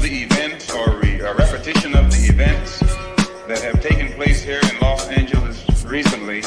of the events or a repetition of the events that have taken place here in Los Angeles recently,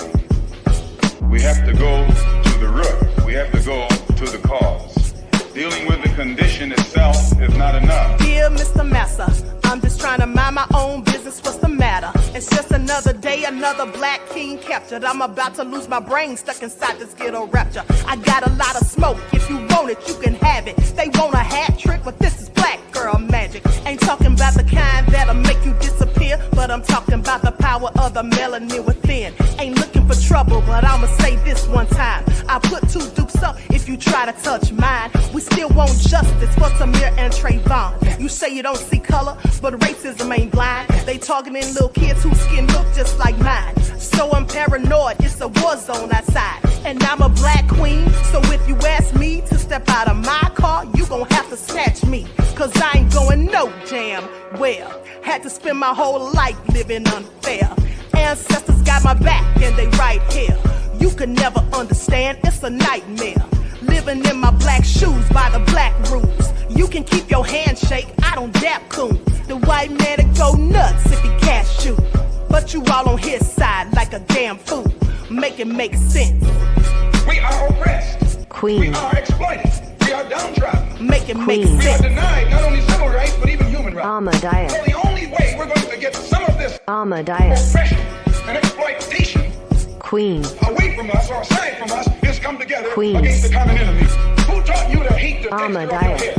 we have to go to the root. We have to go to the cause. Dealing with the condition itself is not enough. Dear Mr. Massa, I'm just trying to mind my own business. What's the matter? It's just another day, another black king captured. I'm about to lose my brain, stuck inside this ghetto rapture. I got a lot of smoke. If you want it, you can have it. They want a hat trick, but this is black girl magic. Ain't talking about the kind that'll make you disappear, but I'm talking about the power of the melanin within. Ain't looking for trouble, but I'ma say this one time. I put two dukes up if you try to touch mine. We still want justice for Samir and Trayvon. You say you don't see color, but racism ain't blind. They targeting little kids whose skin look just like mine. So I'm paranoid, it's a war zone outside. And I'm a black queen, so if you ask me to step out of my car, you gon' have to snatch me. Cause I ain't going no damn well. Had to spend my whole life living unfair. Ancestors got my back and they right here. You can never understand, it's a nightmare. Living in my black shoes by the black rules. You can keep your handshake, I don't dap coon. The white man to go nuts if he cash you. But you all on his side like a damn fool. Make it make sense. We are oppressed. Queen. We are exploited. We are downtrodden. Make it make We are sense. denied not only civil rights, but even human rights. Amadeus. So the only way we're going to get some of this Amadeus. oppression and exploitation Queen. away from us or aside from us is come together Queen. against the common enemy. Who taught you to hate the texture of your Amadeus. hair?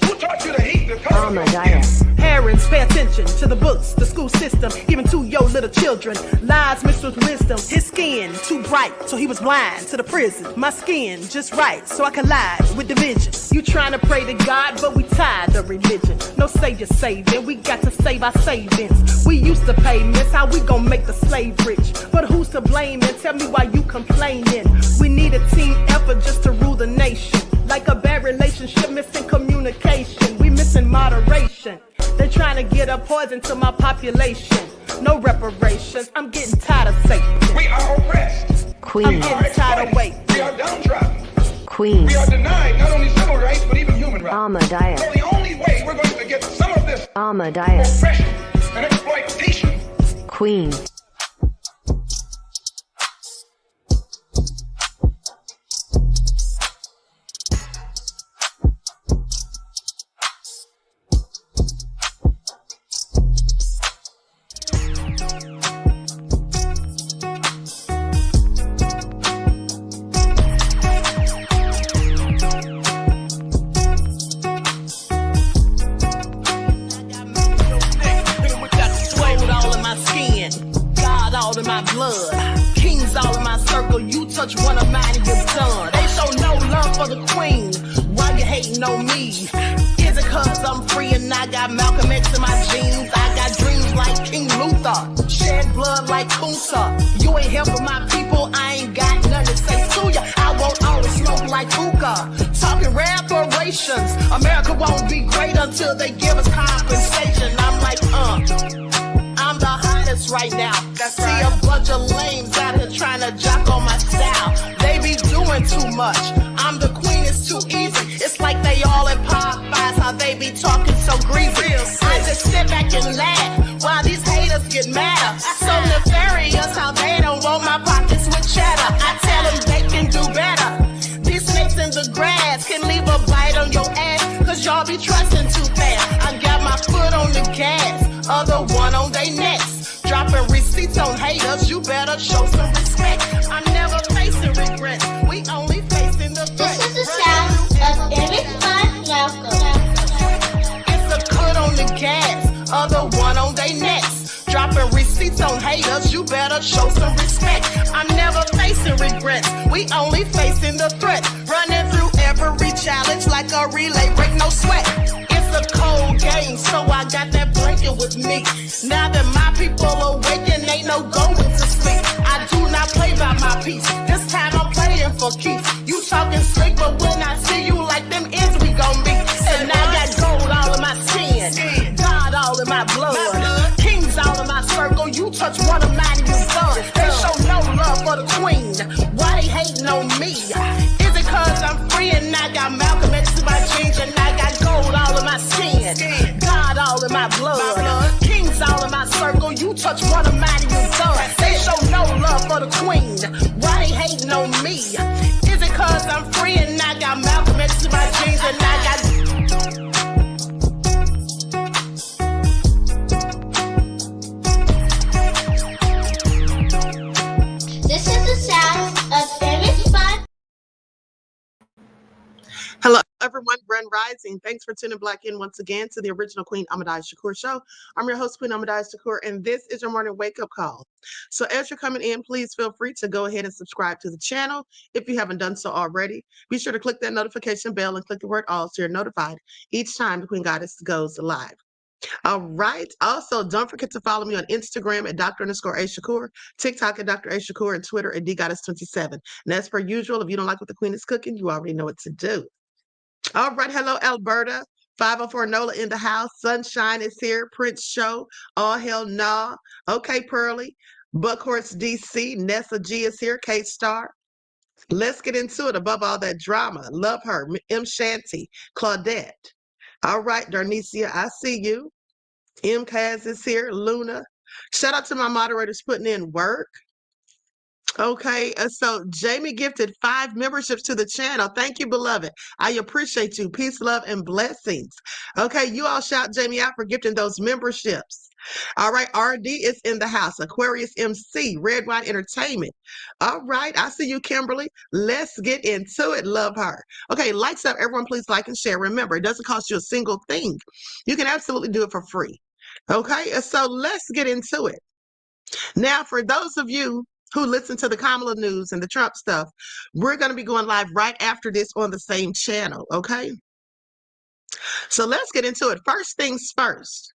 Who taught you to hate the color of your skin? Amadeus. Parents, pay attention to the books, the school system, even to your little children. Lies mixed with wisdom. His skin too bright, so he was blind to the prison. My skin just right, so I collide with division. You trying to pray to God, but we tired of religion. No savior saving, we got to save our savings. We used to pay miss, how we gon' make the slave rich? But who's to blame and tell me why you complaining? We need a team effort just to rule the nation. Like a bad relationship, missing communication. We missing moderation. They're trying to get a poison to my population. No reparations. I'm getting tired of Satan. We are oppressed. Queen. I'm getting tired of waiting. We are downtrodden. Queen. We are denied not only civil rights, but even human rights. Amadeus. So the only way we're going to get some of this Amadeus. oppression and exploitation. Queen. Touch one of mine and you're done. They show no love for the queen. Why you hating on me? Is it cause I'm free and I got Malcolm X in my jeans? I got dreams like King Luther, shed blood like Kunsa. You ain't helping my people, I ain't got nothing to say to ya. I want all the smoke like hookah. Talking reparations. America won't be great until they give us compensation. I'm like, I'm the hottest right now. See a bunch of lames out here trying to jock on my style. They be doing too much. I'm the queen, it's too easy. It's like they all in Popeyes, how they be talking so greasy. I just sit back and laugh while these haters get mad. So nefarious how they don't want my pockets with cheddar. I tell them they can do better. These snakes in the grass can leave a bite on your ass, cause y'all be trusting too fast. I got my foot on the gas, other one on they necks. Dropping receipts on haters, you better show some respect. I'm never facing regrets, we only facing the threat. This is the sound of Eric It's a cut on the gas, other one on they necks. Dropping receipts on haters, you better show some respect. I'm never facing regrets, we only facing the threat. Running through every challenge like a relay, break no sweat. It's a cold game, so I got that blanket with me. Now that my people awaken, ain't no going to sleep. I do not play by my piece, this time I'm playing for keeps. You talking slick, but when I see you like them ends, we gon' meet. And I got gold all in my skin, God all in my blood, kings all in my circle. You touch one of mine and you're done. They show no love for the queen, why they hating on me? Is it cause I'm free and I got Malcolm X in my jeans and I got gold all in my skin? Hello, everyone. Grand Rising. Thanks for tuning back in once again to the original Queen QueenAShakur show. I'm your host, Queen QueenAShakur, and this is your morning wake-up call. So as you're coming in, please feel free to go ahead and subscribe to the channel if you haven't done so already. Be sure to click that notification bell and click the word all so you're notified each time the Queen Goddess goes live. All right. Also, don't forget to follow me on Instagram at Dr_A_Shakur, TikTok at Dr. A Shakur, and Twitter at DGoddess27. And as per usual, if you don't like what the Queen is cooking, you already know what to do. All right. Hello, Alberta. 504 Nola in the house. Sunshine is here. Prince Show. All hell nah. Okay, Pearly. Buckhorse DC. Nessa G is here. Kate Star. Let's get into it. Above all that drama. Love her. M. Shanty. Claudette. All right, Darnicia, I see you. M. Kaz is here. Luna. Shout out to my moderators putting in work. Okay, so Jamie gifted 5 memberships to the channel. Thank you, beloved. I appreciate you. Peace, love, and blessings. Okay, you all shout Jamie out for gifting those memberships. All right, RD is in the house. Aquarius MC, Red Wine Entertainment. All right, I see you, Kimberly. Let's get into it. Love her. Okay, lights up. Everyone, please like and share. Remember, it doesn't cost you a single thing. You can absolutely do it for free. Okay, so let's get into it. Now, for those of you who listen to the Kamala news and the Trump stuff, we're going to be going live right after this on the same channel, okay? So let's get into it. First things first.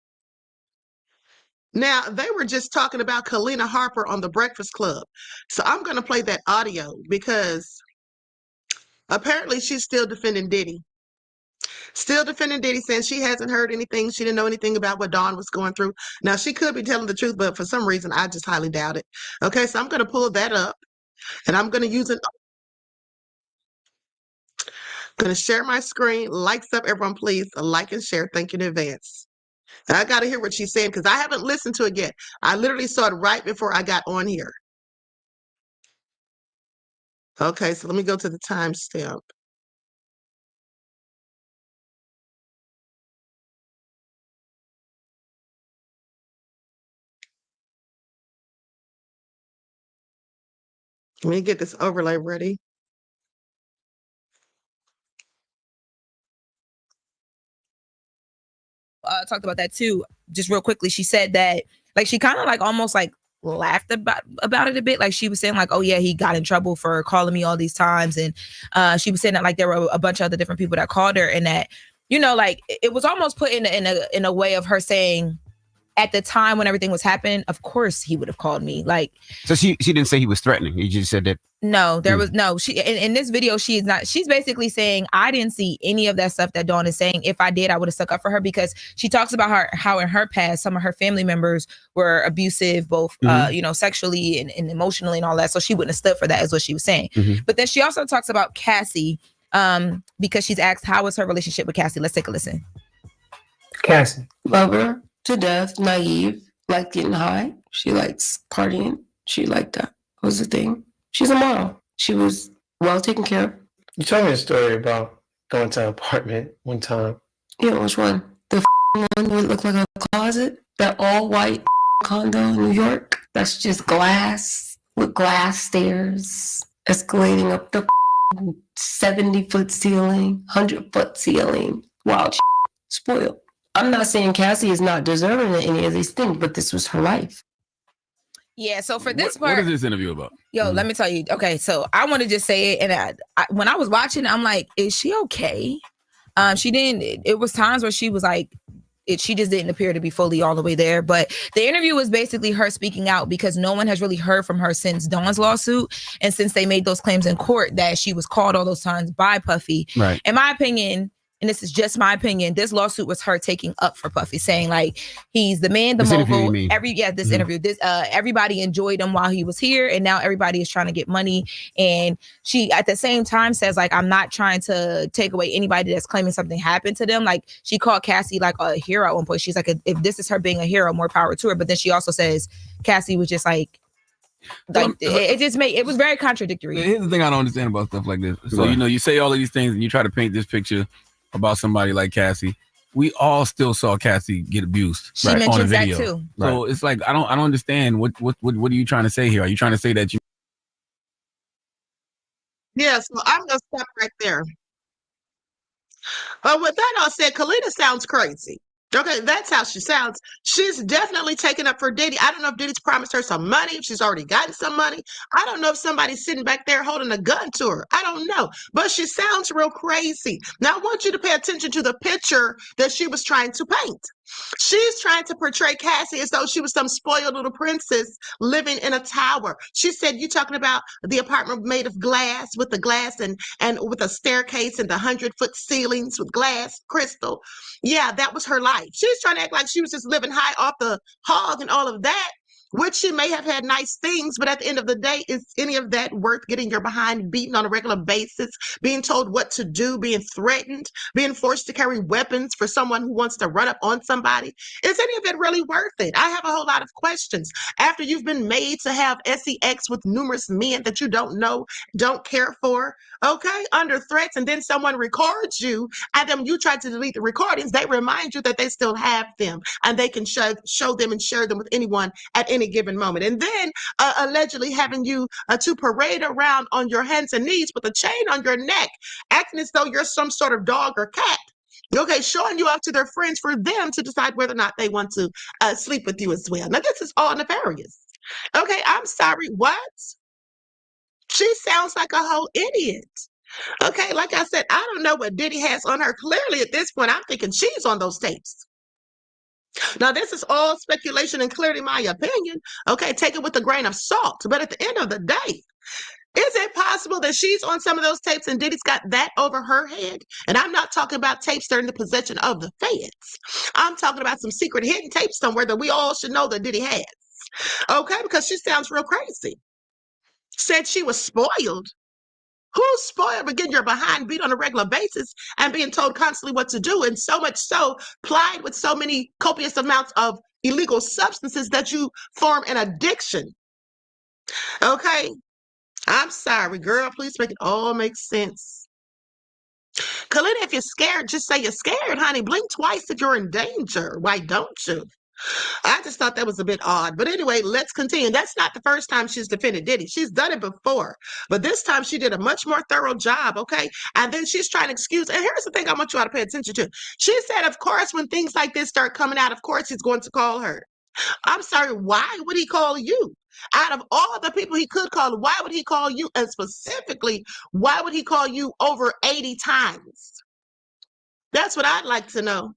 Now, they were just talking about Kalenna Harper on the Breakfast Club. So I'm going to play that audio because apparently she's still defending Diddy. Still defending Diddy, saying she hasn't heard anything. She didn't know anything about what Dawn was going through. Now, she could be telling the truth, but for some reason, I just highly doubt it. Okay, so I'm going to pull that up, and I'm going to use going to share my screen. Likes up, everyone, please. Like and share. Thank you in advance. And I got to hear what she's saying because I haven't listened to it yet. I literally saw it right before I got on here. Okay, so let me go to the timestamp. Let me get this overlay ready. Talked about that too, just real quickly. She said that, like, she kind of like almost like laughed about it a bit. Like, she was saying like, oh yeah, he got in trouble for calling me all these times. And she was saying that like there were a bunch of other different people that called her, and that, you know, like it was almost put in a way of her saying, at the time when everything was happening, of course he would have called me. Like, so she didn't say he was threatening. You just said that. No, there was no. She in this video, she is not. She's basically saying, I didn't see any of that stuff that Dawn is saying. If I did, I would have stuck up for her, because she talks about how in her past some of her family members were abusive, both you know, sexually and emotionally and all that. So she wouldn't have stood for that, is what she was saying. But then she also talks about Cassie, because she's asked how is her relationship with Cassie. Let's take a listen. Cassie, love her to death, naive, like getting high. She likes partying. She liked that. Was the thing. She's a model. She was well taken care of. You told me a story about going to an apartment one time. Yeah, which one? The one would look like a closet? That all white condo in New York? That's just glass with glass stairs escalating up the 70-foot ceiling, 100-foot ceiling. Wild spoiled. I'm not saying Cassie is not deserving of any of these things, but this was her life. Yeah, so for this part, what is this interview about? Yo, let me tell you. Okay, so I want to just say it, and I when I was watching, I'm like, is she okay? She didn't. It was times where she was like, she just didn't appear to be fully all the way there. But the interview was basically her speaking out because no one has really heard from her since Dawn's lawsuit, and since they made those claims in court that she was called all those times by Puffy. Right. In my opinion, and this is just my opinion, this lawsuit was her taking up for Puffy, saying like he's the man, the mogul. This interview, everybody enjoyed him while he was here, and now everybody is trying to get money. And she, at the same time, says like, I'm not trying to take away anybody that's claiming something happened to them. Like, she called Cassie like a hero at one point. She's like, if this is her being a hero, more power to her. But then she also says Cassie was just like it was very contradictory. Here's the thing I don't understand about stuff like this. So, you know, you say all of these things and you try to paint this picture about somebody like Cassie. We all still saw Cassie get abused. She mentions that too. So it's like I don't understand what are you trying to say here? Are you trying to say that you? Yeah, so I'm gonna stop right there. With that all said, Kalenna sounds crazy. Okay, that's how she sounds. She's definitely taken up for Diddy. I don't know if Diddy's promised her some money, if she's already gotten some money. I don't know if somebody's sitting back there holding a gun to her. I don't know. But she sounds real crazy. Now, I want you to pay attention to the picture that she was trying to paint. She's trying to portray Cassie as though she was some spoiled little princess living in a tower. She said, you talking about the apartment made of glass with the glass and with a staircase and the 100-foot ceilings with glass, crystal. Yeah, that was her life. She's trying to act like she was just living high off the hog and all of that, which she may have had nice things, but at the end of the day, is any of that worth getting your behind beaten on a regular basis, being told what to do, being threatened, being forced to carry weapons for someone who wants to run up on somebody? Is any of it really worth it? I have a whole lot of questions. After you've been made to have sex with numerous men that you don't know, don't care for, okay, under threats, and then someone records you, and then you try to delete the recordings, they remind you that they still have them, and they can show them and share them with anyone at any given moment. And then allegedly having you to parade around on your hands and knees with a chain on your neck, acting as though you're some sort of dog or cat. Okay, showing you off to their friends for them to decide whether or not they want to sleep with you as well. Now, this is all nefarious. Okay, I'm sorry, what? She sounds like a whole idiot. Okay, like I said, I don't know what Diddy has on her. Clearly, at this point, I'm thinking she's on those tapes. Now, this is all speculation and clearly my opinion. Okay, take it with a grain of salt. But at the end of the day, is it possible that she's on some of those tapes and Diddy's got that over her head? And I'm not talking about tapes that are in the possession of the feds. I'm talking about some secret hidden tapes somewhere that we all should know that Diddy has. Okay, because she sounds real crazy. Said she was spoiled. Who's spoiled but getting your behind beat on a regular basis and being told constantly what to do, and so much so plied with so many copious amounts of illegal substances that you form an addiction? Okay, I'm sorry, girl. Please make it all make sense. Kalenna, if you're scared, just say you're scared, honey. Blink twice if you're in danger. Why don't you? I just thought that was a bit odd. But anyway, let's continue. That's not the first time she's defended Diddy. She's done it before. But this time she did a much more thorough job, okay? And then she's trying to excuse. And here's the thing I want you all to pay attention to. She said, of course, when things like this start coming out, of course he's going to call her. I'm sorry, why would he call you? Out of all the people he could call, why would he call you? And specifically, why would he call you over 80 times? That's what I'd like to know.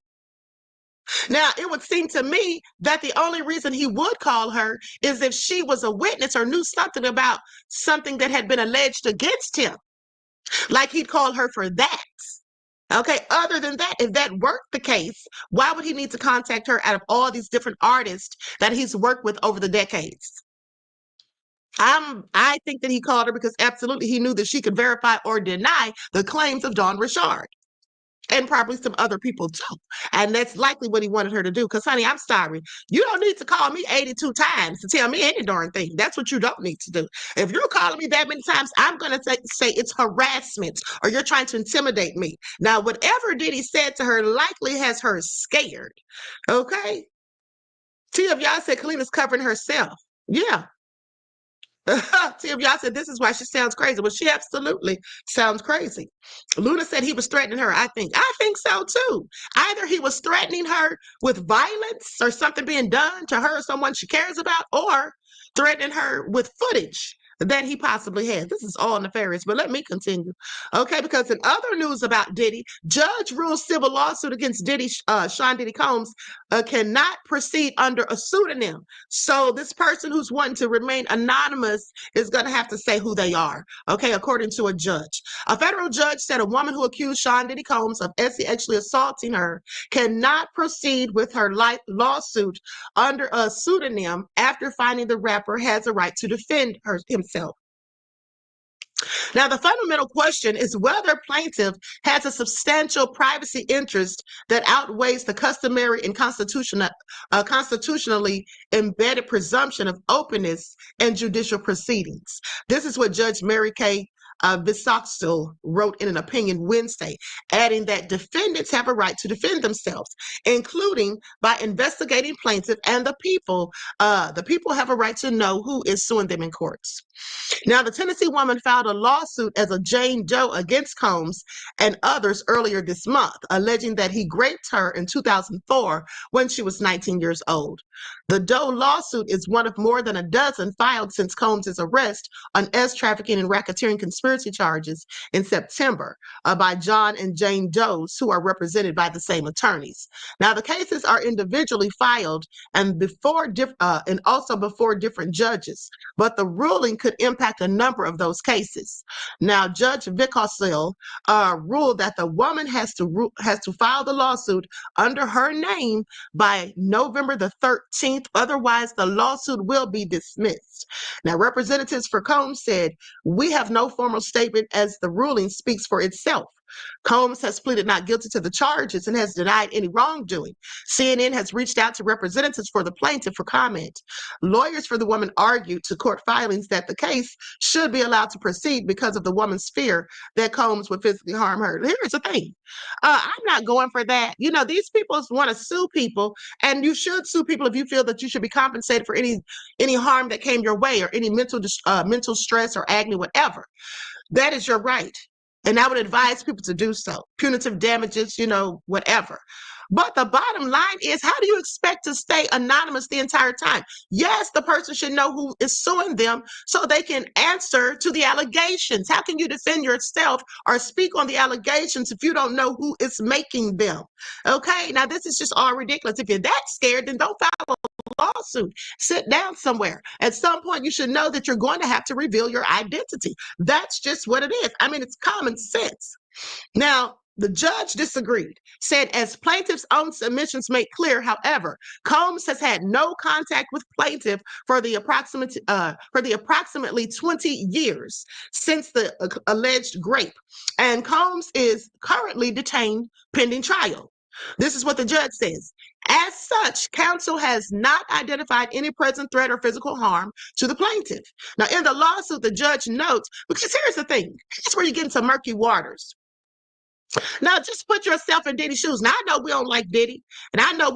Now, it would seem to me that the only reason he would call her is if she was a witness or knew something about something that had been alleged against him. Like he'd call her for that. Okay, other than that, if that weren't the case, why would he need to contact her out of all these different artists that he's worked with over the decades? I think that he called her because absolutely he knew that she could verify or deny the claims of Dawn Richard. And probably some other people too. And that's likely what he wanted her to do. Because, honey, I'm sorry. You don't need to call me 82 times to tell me any darn thing. That's what you don't need to do. If you're calling me that many times, I'm going to say it's harassment or you're trying to intimidate me. Now, whatever Diddy said to her likely has her scared. Okay? Tia of y'all said Kalenna's covering herself. Yeah. Tia of y'all said this is why she sounds crazy. Well, she absolutely sounds crazy. Luna said he was threatening her. I think so too. Either he was threatening her with violence or something being done to her or someone she cares about, or threatening her with footage that he possibly has. This is all nefarious, but let me continue. Okay, because in other news about Diddy, judge rules civil lawsuit against Diddy, Sean Diddy Combs, cannot proceed under a pseudonym. So this person who's wanting to remain anonymous is going to have to say who they are, okay, according to a judge. A federal judge said a woman who accused Sean Diddy Combs of sexually assaulting her cannot proceed with her lawsuit under a pseudonym after finding the rapper has a right to defend himself. Now, the fundamental question is whether plaintiff has a substantial privacy interest that outweighs the customary and constitutionally embedded presumption of openness in judicial proceedings. This is what Judge Mary Kay Visoxil wrote in an opinion Wednesday, adding that defendants have a right to defend themselves, including by investigating plaintiff and the people. The people have a right to know who is suing them in courts. Now, the Tennessee woman filed a lawsuit as a Jane Doe against Combs and others earlier this month, alleging that he raped her in 2004 when she was 19 years old. The Doe lawsuit is one of more than a dozen filed since Combs' arrest on trafficking and racketeering conspiracy charges in September by John and Jane Does, who are represented by the same attorneys. Now, the cases are individually filed and also before different judges, but the ruling could impact a number of those cases. Now, Judge Vicosil ruled that the woman has to file the lawsuit under her name by November the 13th. Otherwise, the lawsuit will be dismissed. Now, representatives for Combs said, "We have no formal statement as the ruling speaks for itself." Combs has pleaded not guilty to the charges and has denied any wrongdoing. CNN has reached out to representatives for the plaintiff for comment. Lawyers for the woman argued to court filings that the case should be allowed to proceed because of the woman's fear that Combs would physically harm her. Here's the thing. I'm not going for that. You know, these people want to sue people, and you should sue people if you feel that you should be compensated for any harm that came your way or any mental stress or agony, whatever. That is your right. And I would advise people to do so. Punitive damages, whatever. But the bottom line is, how do you expect to stay anonymous the entire time? Yes, the person should know who is suing them so they can answer to the allegations. How can you defend yourself or speak on the allegations if you don't know who is making them? Okay, now this is just all ridiculous. If you're that scared, then don't file a lawsuit. Sit down somewhere. At some point, you should know that you're going to have to reveal your identity. That's just what it is. I mean, it's common sense. Now, the judge disagreed, said as plaintiff's own submissions make clear, however, Combs has had no contact with plaintiff for the approximately 20 years since the alleged rape, and Combs is currently detained pending trial. This is what the judge says. As such, counsel has not identified any present threat or physical harm to the plaintiff. Now, in the lawsuit, the judge notes, because here's the thing, that's where you get into murky waters. Now, just put yourself in Diddy's shoes. Now, I know we don't like Diddy, and I know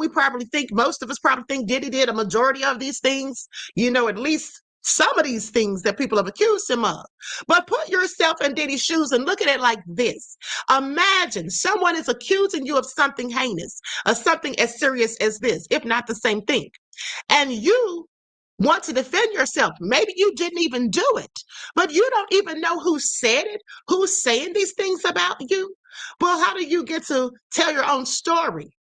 most of us probably think Diddy did a majority of these things, at least some of these things that people have accused him of. But put yourself in Diddy's shoes and look at it like this. Imagine someone is accusing you of something heinous, of something as serious as this, if not the same thing. And you want to defend yourself. Maybe you didn't even do it, but you don't even know who said it, who's saying these things about you. Well, how do you get to tell your own story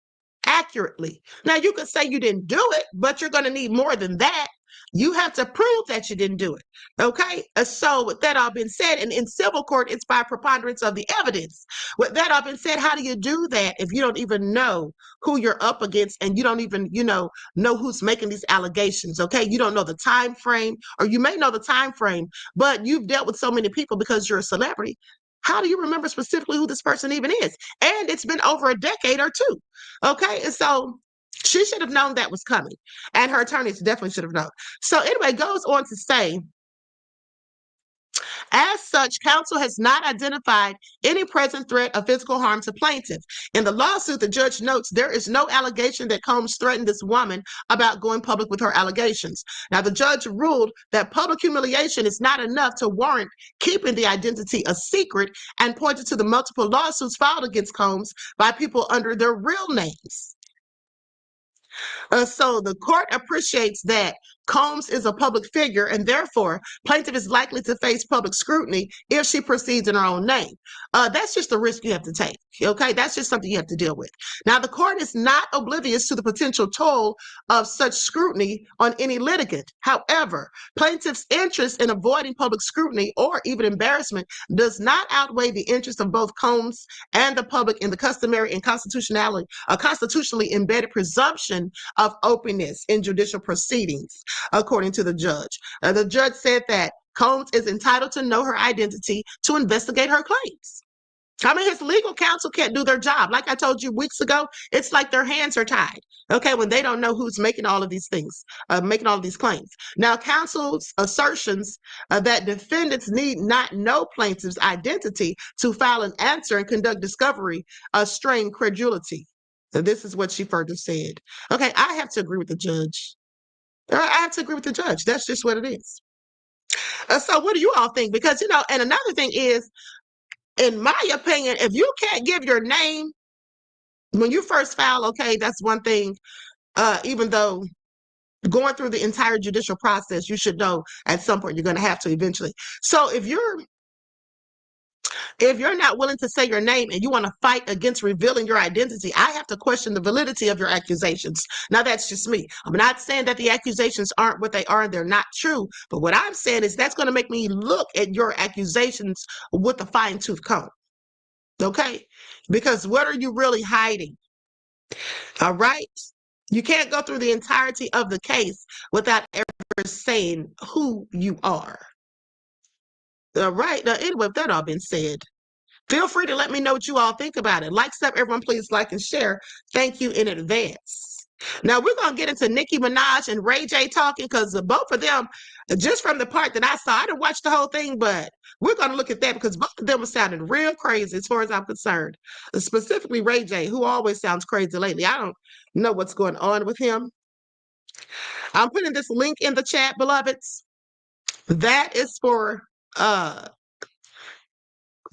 accurately? Now, you could say you didn't do it, but you're going to need more than that. You have to prove that you didn't do it. Okay. So with that all being said, and in civil court, it's by preponderance of the evidence. With that all being said, how do you do that if you don't even know who you're up against and you don't even, know who's making these allegations? Okay. You don't know the time frame, or you may know the time frame, but you've dealt with so many people because you're a celebrity. How do you remember specifically who this person even is? And it's been over a decade or two. Okay. And so she should have known that was coming, and her attorneys definitely should have known. So anyway, it goes on to say, as such, counsel has not identified any present threat of physical harm to plaintiff. In the lawsuit, the judge notes there is no allegation that Combs threatened this woman about going public with her allegations. Now, the judge ruled that public humiliation is not enough to warrant keeping the identity a secret, and pointed to the multiple lawsuits filed against Combs by people under their real names. So the court appreciates that Combs is a public figure, and therefore plaintiff is likely to face public scrutiny if she proceeds in her own name. That's just the risk you have to take. Okay, that's just something you have to deal with. Now, the court is not oblivious to the potential toll of such scrutiny on any litigant. However, plaintiff's interest in avoiding public scrutiny or even embarrassment does not outweigh the interest of both Combs and the public in the customary and constitutionally embedded presumption of openness in judicial proceedings, according to the judge. The judge said that Combs is entitled to know her identity to investigate her claims. I mean, his legal counsel can't do their job. Like I told you weeks ago, it's like their hands are tied, okay, when they don't know who's making all of these things, making all of these claims. Now, counsel's assertions that defendants need not know plaintiff's identity to file an answer and conduct discovery strain credulity. And this is what she further said. Okay, I have to agree with the judge. I have to agree with the judge. That's just what it is. So what do you all think? Because, and another thing is, in my opinion, if you can't give your name when you first file, okay, that's one thing. Even though going through the entire judicial process, you should know at some point you're going to have to eventually. So if you're not willing to say your name and you want to fight against revealing your identity, I have to question the validity of your accusations. Now, that's just me. I'm not saying that the accusations aren't what they are and they're not true. But what I'm saying is that's going to make me look at your accusations with a fine-tooth comb. Okay? Because what are you really hiding? All right? You can't go through the entirety of the case without ever saying who you are. All right? Now, anyway, with that all been said, feel free to let me know what you all think about it. Like, sub, everyone, please like and share. Thank you in advance. Now, we're going to get into Nicki Minaj and Ray J talking because both of them, just from the part that I saw, I didn't watch the whole thing, but we're going to look at that because both of them were sounding real crazy as far as I'm concerned. Specifically Ray J, who always sounds crazy lately. I don't know what's going on with him. I'm putting this link in the chat, beloveds. That is for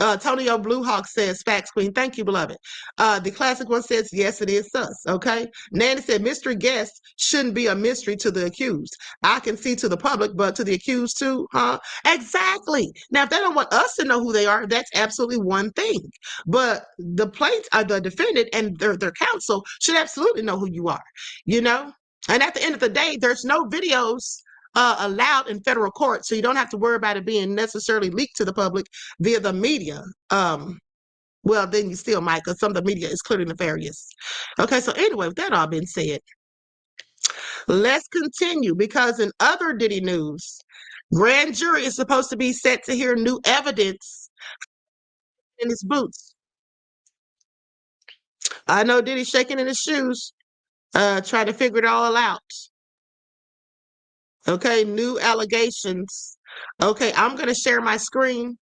Tonio Bluehawk says, facts queen. Thank you, beloved. The classic one says, yes, it is sus. Okay. Nanny said, mystery guest shouldn't be a mystery to the accused. I can see to the public, but to the accused too, huh? Exactly. Now, if they don't want us to know who they are, that's absolutely one thing. But the the defendant and their counsel should absolutely know who you are, And at the end of the day, there's no videos allowed in federal court, so you don't have to worry about it being necessarily leaked to the public via the media. Well, then you still might, because some of the media is clearly nefarious. Okay, so anyway, with that all been said, let's continue, because in other Diddy news, grand jury is supposed to be set to hear new evidence in his boots. I know Diddy's shaking in his shoes, trying to figure it all out. Okay, new allegations. Okay, I'm going to share my screen.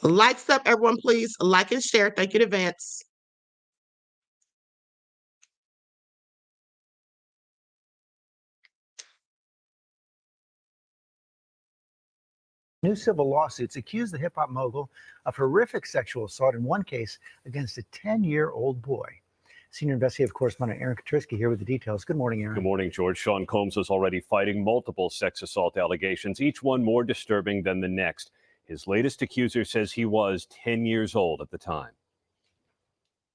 Likes up, everyone, please. Like and share. Thank you in advance. New civil lawsuits accuse the hip-hop mogul of horrific sexual assault in one case against a 10-year-old boy. Senior investigative correspondent Aaron Katrisky here with the details. Good morning, Aaron. Good morning, George. Sean Combs is already fighting multiple sex assault allegations, each one more disturbing than the next. His latest accuser says he was 10 years old at the time.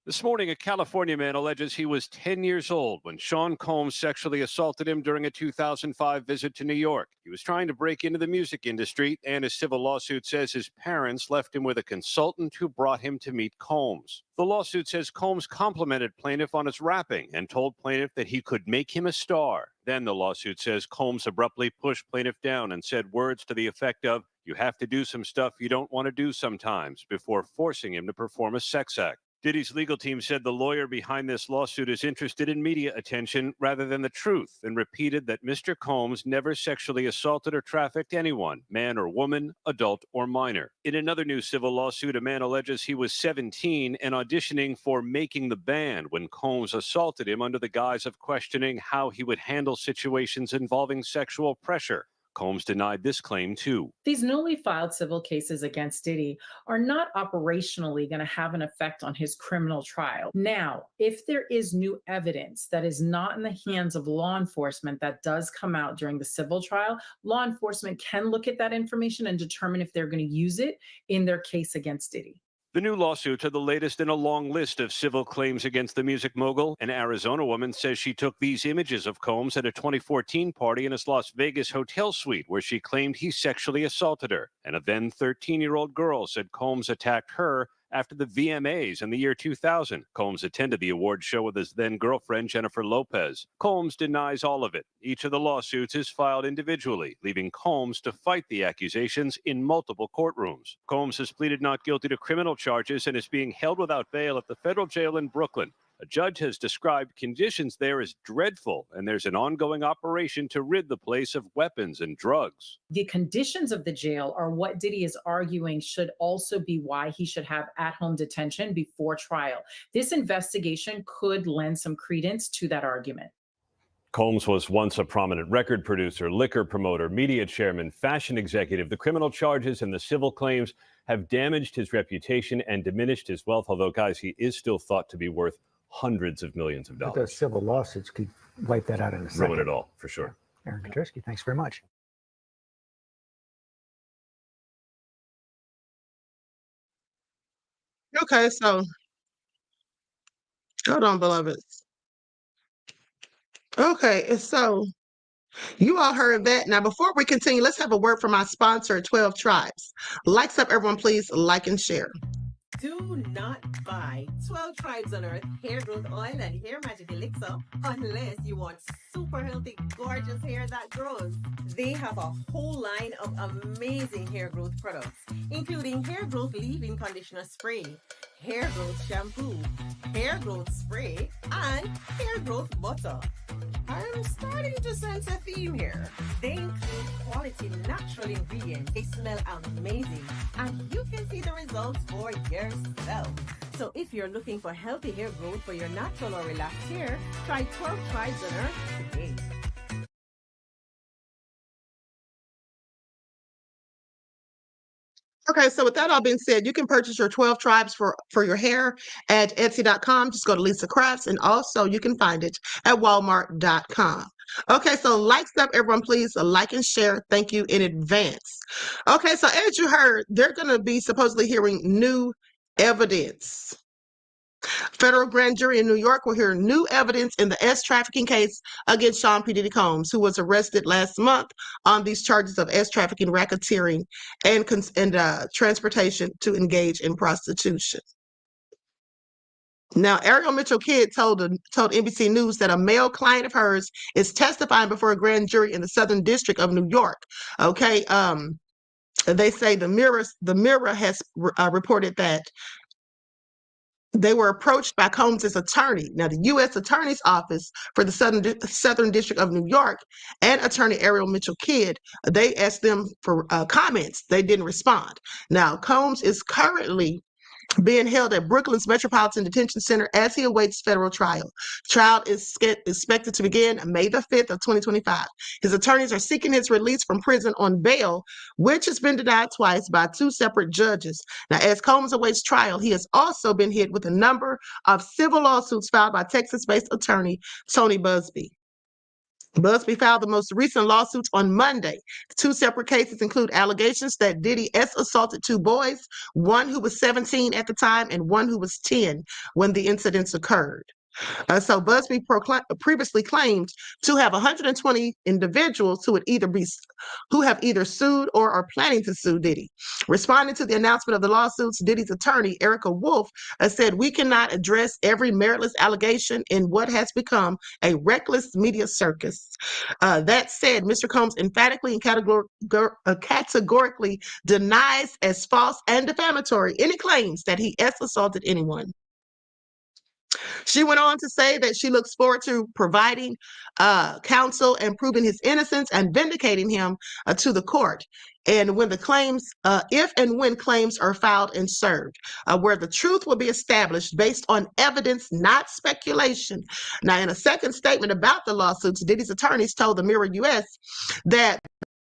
This morning, a California man alleges he was 10 years old when Sean Combs sexually assaulted him during a 2005 visit to New York. He was trying to break into the music industry, and his civil lawsuit says his parents left him with a consultant who brought him to meet Combs. The lawsuit says Combs complimented plaintiff on his rapping and told plaintiff that he could make him a star. Then the lawsuit says Combs abruptly pushed plaintiff down and said words to the effect of, "You have to do some stuff you don't want to do sometimes," before forcing him to perform a sex act. Diddy's legal team said the lawyer behind this lawsuit is interested in media attention rather than the truth, and repeated that Mr. Combs never sexually assaulted or trafficked anyone, man or woman, adult or minor. In another new civil lawsuit, a man alleges he was 17 and auditioning for Making the Band when Combs assaulted him under the guise of questioning how he would handle situations involving sexual pressure. Combs denied this claim, too. These newly filed civil cases against Diddy are not operationally going to have an effect on his criminal trial. Now, if there is new evidence that is not in the hands of law enforcement that does come out during the civil trial, law enforcement can look at that information and determine if they're going to use it in their case against Diddy. The new lawsuits are the latest in a long list of civil claims against the music mogul. An Arizona woman says she took these images of Combs at a 2014 party in his Las Vegas hotel suite where she claimed he sexually assaulted her. And a then 13-year-old girl said Combs attacked her After the VMAs in the year 2000, Combs attended the award show with his then-girlfriend, Jennifer Lopez. Combs denies all of it. Each of the lawsuits is filed individually, leaving Combs to fight the accusations in multiple courtrooms. Combs has pleaded not guilty to criminal charges and is being held without bail at the federal jail in Brooklyn. A judge has described conditions there as dreadful, and there's an ongoing operation to rid the place of weapons and drugs. The conditions of the jail are what Diddy is arguing should also be why he should have at-home detention before trial. This investigation could lend some credence to that argument. Combs was once a prominent record producer, liquor promoter, media chairman, fashion executive. The criminal charges and the civil claims have damaged his reputation and diminished his wealth, although, guys, he is still thought to be worth hundreds of millions of But dollars. those civil lawsuits could wipe that out in a second. Ruin it all, for sure. Aaron Kotrisky, thanks very much. Okay, so hold on, beloveds. Okay, so you all heard that. Now, before we continue, let's have a word from our sponsor, 12 Tribes. Likes up, everyone, please like and share. Do not buy 12 Tribes on Earth hair growth oil and hair magic elixir unless you want super healthy, gorgeous hair that grows. They have a whole line of amazing hair growth products, including hair growth leave-in conditioner spray, hair growth shampoo, hair growth spray, and hair growth butter. I'm starting to sense a theme here. They include quality natural ingredients. They smell amazing, and you can see the results for yourself. So if you're looking for healthy hair growth for your natural or relaxed hair, try 12 Tribes on Earth today. Okay, so with that all being said, you can purchase your 12 Tribes for your hair at Etsy.com. Just go to Lisa Crafts, and also you can find it at Walmart.com. Okay, so likes up, everyone, please like and share. Thank you in advance. Okay, so as you heard, they're going to be supposedly hearing new evidence. Federal grand jury in New York will hear new evidence in the S trafficking case against Sean P. Diddy Combs, who was arrested last month on these charges of S trafficking, racketeering, and transportation to engage in prostitution. Now, Ariel Mitchell Kidd told NBC News that a male client of hers is testifying before a grand jury in the Southern District of New York. Okay, they say the Mirror has reported that they were approached by Combs' attorney. Now, the U.S. Attorney's Office for the Southern District of New York and attorney Ariel Mitchell Kidd, they asked them for comments. They didn't respond. Now, Combs is currently being held at Brooklyn's Metropolitan Detention Center as he awaits federal trial. Trial is expected to begin May the 5th of 2025. His attorneys are seeking his release from prison on bail, which has been denied twice by two separate judges. Now, as Combs awaits trial, he has also been hit with a number of civil lawsuits filed by Texas-based attorney Tony Busby. Busby filed the most recent lawsuits on Monday. Two separate cases include allegations that Diddy assaulted two boys, one who was 17 at the time and one who was 10 when the incidents occurred. So Busby previously claimed to have 120 individuals who have either sued or are planning to sue Diddy. Responding to the announcement of the lawsuits, Diddy's attorney, Erica Wolf, said, "We cannot address every meritless allegation in what has become a reckless media circus." That said, Mr. Combs emphatically and categorically denies as false and defamatory any claims that he assaulted anyone. She went on to say that she looks forward to providing counsel and proving his innocence and vindicating him to the court. And when the claims, if and when claims are filed and served, where the truth will be established based on evidence, not speculation. Now, in a second statement about the lawsuits, Diddy's attorneys told the Mirror US that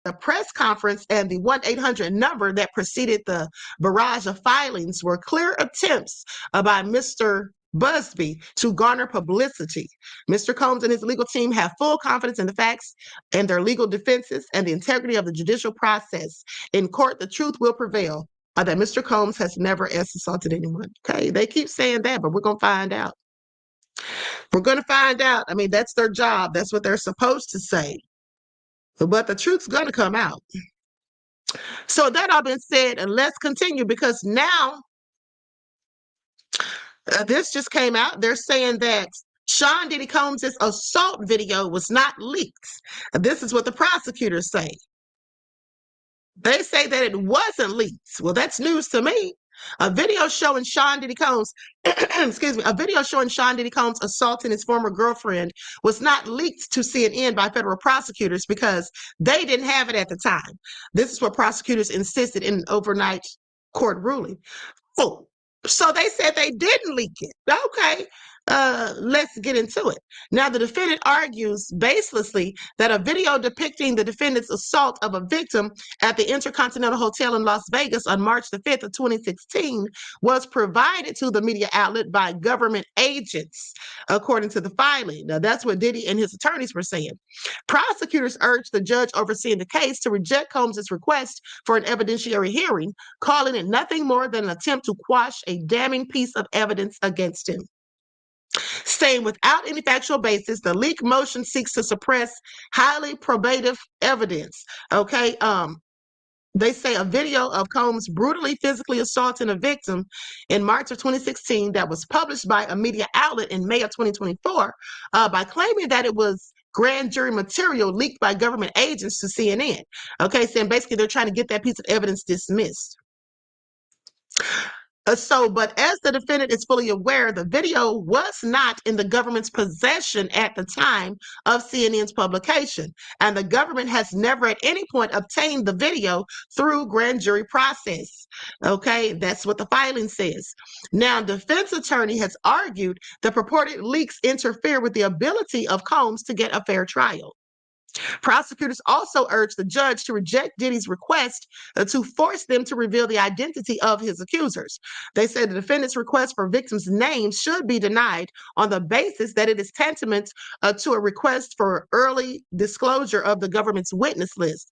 the press conference and the 1-800 number that preceded the barrage of filings were clear attempts by Mr. Busby to garner publicity. Mr. Combs and his legal team have full confidence in the facts and their legal defenses and the integrity of the judicial process. In court, the truth will prevail that Mr. Combs has never assaulted anyone. Okay, they keep saying that, but we're going to find out. We're going to find out. I mean, that's their job. That's what they're supposed to say. But the truth's going to come out. So that all been said, and let's continue, because now This just came out. They're saying that Sean Diddy Combs' assault video was not leaked. This is what the prosecutors say. They say that it wasn't leaked. Well, that's news to me. A video showing Sean Diddy Combs, excuse me, a video showing Sean Diddy Combs assaulting his former girlfriend was not leaked to CNN by federal prosecutors because they didn't have it at the time. This is what prosecutors insisted in an overnight court ruling. Oh, so they said they didn't leak it. Okay, let's get into it. Now, the defendant argues baselessly that a video depicting the defendant's assault of a victim at the Intercontinental Hotel in Las Vegas on March the 5th of 2016 was provided to the media outlet by government agents, according to the filing. Now, that's what Diddy and his attorneys were saying. Prosecutors urged the judge overseeing the case to reject Combs' request for an evidentiary hearing, calling it nothing more than an attempt to quash a damning piece of evidence against him. Saying without any factual basis, the leak motion seeks to suppress highly probative evidence. Okay. They say a video of Combs brutally physically assaulting a victim in March of 2016 that was published by a media outlet in May of 2024 by claiming that it was grand jury material leaked by government agents to CNN. Okay, saying basically they're trying to get that piece of evidence dismissed. But as the defendant is fully aware, the video was not in the government's possession at the time of CNN's publication, and the government has never at any point obtained the video through grand jury process. Okay, that's what the filing says. Now, defense attorney has argued the purported leaks interfere with the ability of Combs to get a fair trial. Prosecutors also urged the judge to reject Diddy's request to force them to reveal the identity of his accusers. They said the defendant's request for victims' names should be denied on the basis that it is tantamount to a request for early disclosure of the government's witness list,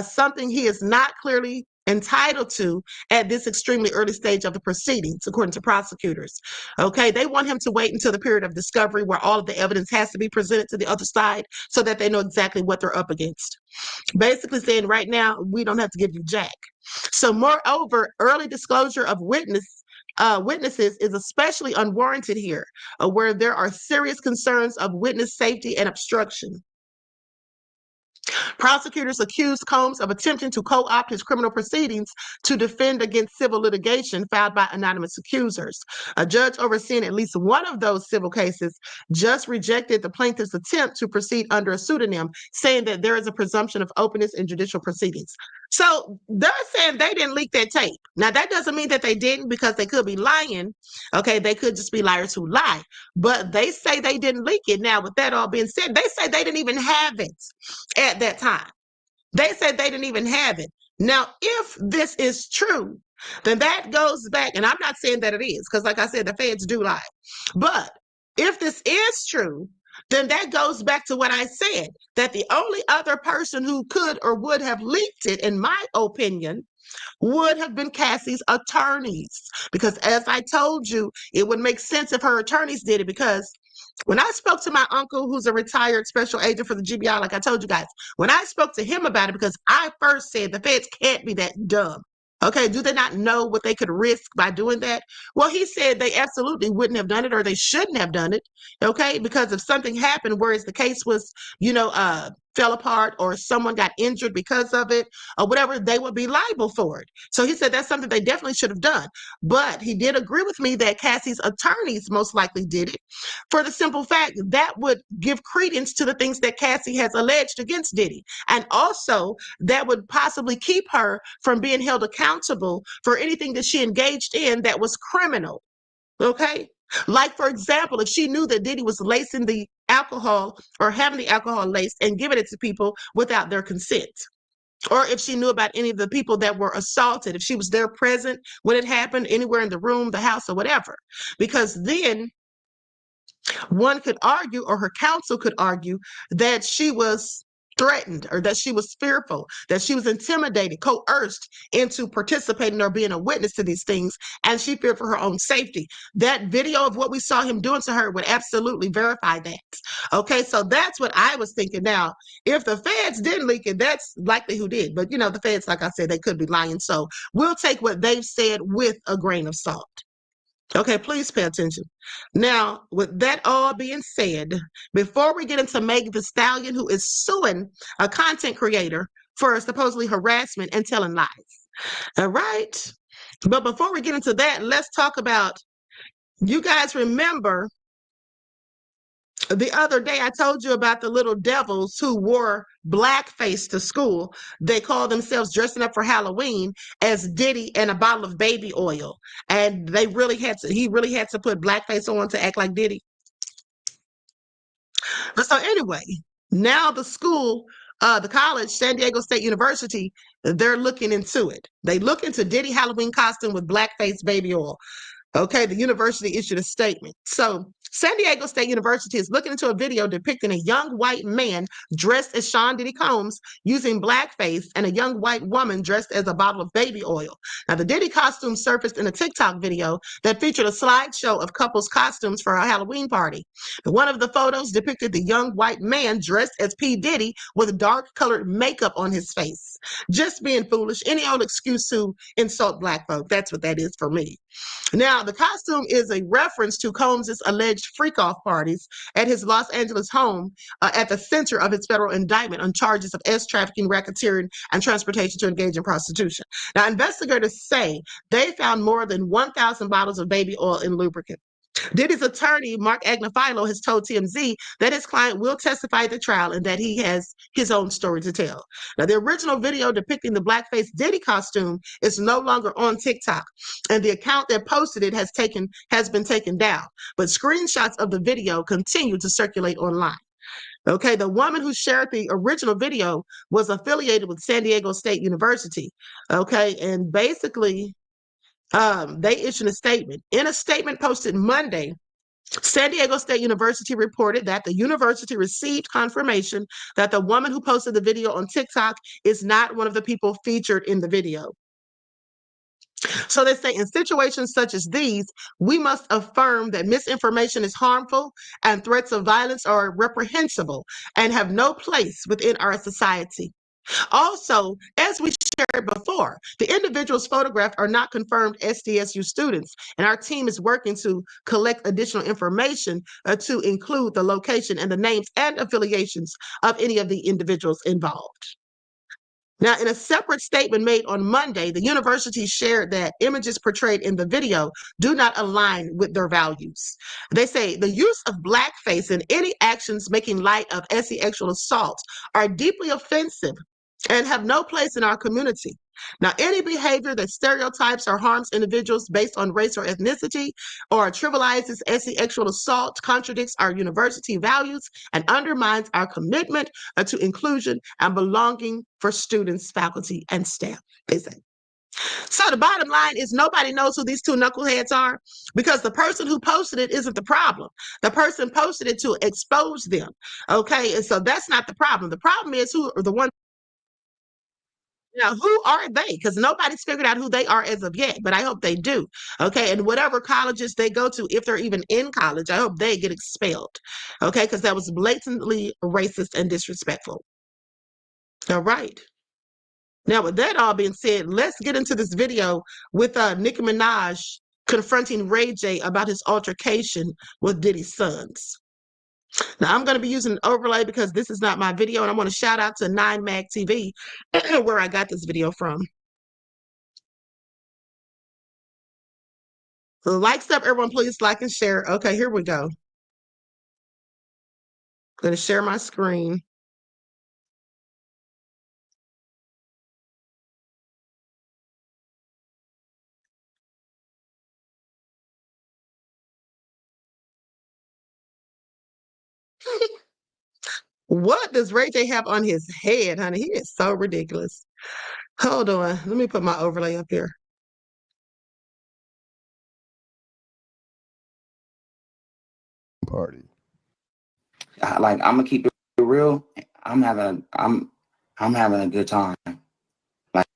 something he is not clearly entitled to at this extremely early stage of the proceedings, according to prosecutors. Okay, they want him to wait until the period of discovery where all of the evidence has to be presented to the other side so that they know exactly what they're up against. Basically saying right now, we don't have to give you jack. So moreover, early disclosure of witnesses is especially unwarranted here, where there are serious concerns of witness safety and obstruction. Prosecutors accused Combs of attempting to co-opt his criminal proceedings to defend against civil litigation filed by anonymous accusers. A judge overseeing at least one of those civil cases just rejected the plaintiff's attempt to proceed under a pseudonym, saying that there is a presumption of openness in judicial proceedings. So they're saying they didn't leak that tape. Now, that doesn't mean that they didn't, because they could be lying. Okay, they could just be liars who lie. But they say they didn't leak it. Now, with that all being said, they say they didn't even have it at that time. They said they didn't even have it. Now, if this is true, then that goes back, and I'm not saying that it is, because like I said, the feds do lie. But if this is true, then that goes back to what I said, that the only other person who could or would have leaked it, in my opinion, would have been Cassie's attorneys. Because as I told you, it would make sense if her attorneys did it, because when I spoke to my uncle, who's a retired special agent for the GBI, like I told you guys, when I spoke to him about it, because I first said the feds can't be that dumb. Okay, do they not know what they could risk by doing that? Well, he said they absolutely wouldn't have done it, or they shouldn't have done it. Okay, because if something happened, whereas the case was, fell apart, or someone got injured because of it, or whatever, they would be liable for it. So he said that's something they definitely should have done. But he did agree with me that Cassie's attorneys most likely did it, for the simple fact that would give credence to the things that Cassie has alleged against Diddy. And also, that would possibly keep her from being held accountable for anything that she engaged in that was criminal. Okay? Like, for example, if she knew that Diddy was lacing the alcohol, or having the alcohol laced and giving it to people without their consent, or if she knew about any of the people that were assaulted, if she was there present when it happened, anywhere in the room, the house, or whatever, because then one could argue, or her counsel could argue, that she was threatened, or that she was fearful, that she was intimidated, coerced into participating or being a witness to these things, and she feared for her own safety. That video of what we saw him doing to her would absolutely verify that. Okay, so that's what I was thinking. Now, if the feds didn't leak it, that's likely who did. But the feds, like I said, they could be lying. So we'll take what they've said with a grain of salt. Okay, please pay attention. Now, with that all being said, before we get into Meg Thee Stallion, who is suing a content creator for supposedly harassment and telling lies. All right. But before we get into that, let's talk about, you guys remember the other day I told you about the little devils who wore blackface to school. They call themselves dressing up for Halloween as Diddy and a bottle of baby oil. And he really had to put blackface on to act like Diddy. But so anyway, now the school, the college, San Diego State University, they're looking into it. They look into Diddy Halloween costume with blackface baby oil. Okay, the university issued a statement. So San Diego State University is looking into a video depicting a young white man dressed as Sean Diddy Combs using blackface and a young white woman dressed as a bottle of baby oil. Now, the Diddy costume surfaced in a TikTok video that featured a slideshow of couples' costumes for a Halloween party. One of the photos depicted the young white man dressed as P. Diddy with dark-colored makeup on his face. Just being foolish, any old excuse to insult black folk. That's what that is for me. Now, the costume is a reference to Combs' alleged freak-off parties at his Los Angeles home at the center of his federal indictment on charges of trafficking, racketeering, and transportation to engage in prostitution. Now, investigators say they found more than 1,000 bottles of baby oil and lubricant. Diddy's attorney, Mark Agnifilo, has told TMZ that his client will testify at the trial and that he has his own story to tell. Now, the original video depicting the blackface Diddy costume is no longer on TikTok, and the account that posted it has been taken down. But screenshots of the video continue to circulate online. Okay, the woman who shared the original video was affiliated with San Diego State University. Okay, and basically, they issued a statement. In a statement posted Monday, San Diego State University reported that the university received confirmation that the woman who posted the video on TikTok is not one of the people featured in the video. So they say in situations such as these, we must affirm that misinformation is harmful and threats of violence are reprehensible and have no place within our society. Also, as we shared before, the individuals photographed are not confirmed SDSU students, and our team is working to collect additional information to include the location and the names and affiliations of any of the individuals involved. Now, in a separate statement made on Monday, the university shared that images portrayed in the video do not align with their values. They say the use of blackface and any actions making light of sexual assault are deeply offensive and have no place in our community. Now, any behavior that stereotypes or harms individuals based on race or ethnicity or trivializes sexual assault contradicts our university values and undermines our commitment to inclusion and belonging for students, faculty, and staff, they say. So the bottom line is nobody knows who these two knuckleheads are because the person who posted it isn't the problem. The person posted it to expose them, okay? And so that's not the problem. The problem is who are the ones. Now, who are they? Because nobody's figured out who they are as of yet, but I hope they do. Okay, and whatever colleges they go to, if they're even in college, I hope they get expelled. Okay, because that was blatantly racist and disrespectful. All right. Now, with that all being said, let's get into this video with Nicki Minaj confronting Ray J about his altercation with Diddy's sons. Now, I'm going to be using an overlay because this is not my video, and I want to shout out to 9mag TV where I got this video from. Likes up, everyone, please like and share. Okay, here we go. I'm going to share my screen. What does Ray J have on his head, honey? He is so ridiculous. Hold on. Let me put my overlay up here. Party. Like, I'm gonna keep it real. I'm having a good time. Like,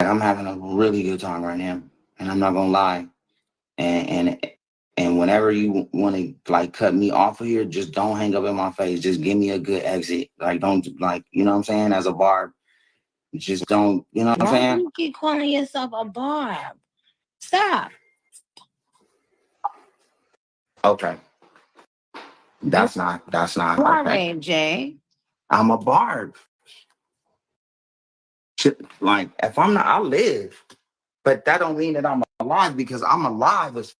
I'm having a really good time right now, and I'm not gonna lie. And whenever you want to like cut me off of here, just don't hang up in my face. Just give me a good exit. Like, don't, like, you know what I'm saying? As a barb, just don't, you know what I'm saying? You keep calling yourself a barb. Stop. Okay. That's not okay. Jay. I'm a barb. Like, if I'm not, I live. But that don't mean that I'm alive, because I'm alive as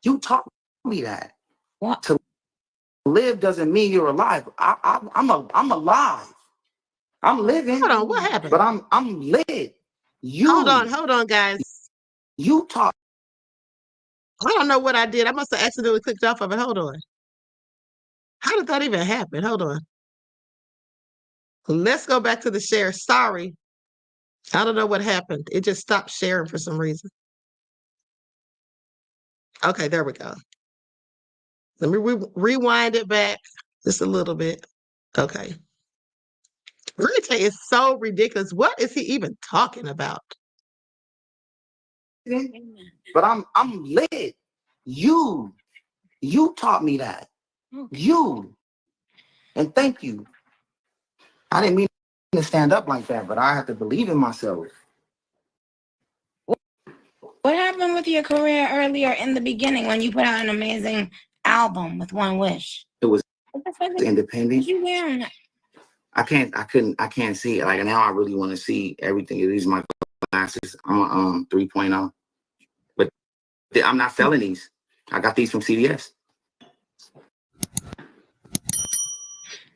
you taught me that. What? To live doesn't mean you're alive. I'm alive. I'm living. Hold on, what happened? But I'm lit. Hold on, guys. You taught. I don't know what I did. I must have accidentally clicked off of it. Hold on. How did that even happen? Hold on. Let's go back to the share. Sorry. I don't know what happened. It just stopped sharing for some reason. Okay, there we go. Let me rewind it back just a little bit. Okay. Rita is so ridiculous. What is he even talking about? But I'm lit. You taught me that. You. And thank you. I didn't mean to stand up like that, but I have to believe in myself. What happened with your career earlier in the beginning when you put out an amazing album with One Wish? It was What the fuck independent. you wearing? I can't see it. Like, now I really want to see everything. These are my glasses. I'm a 3.0. But I'm not selling these. I got these from CVS.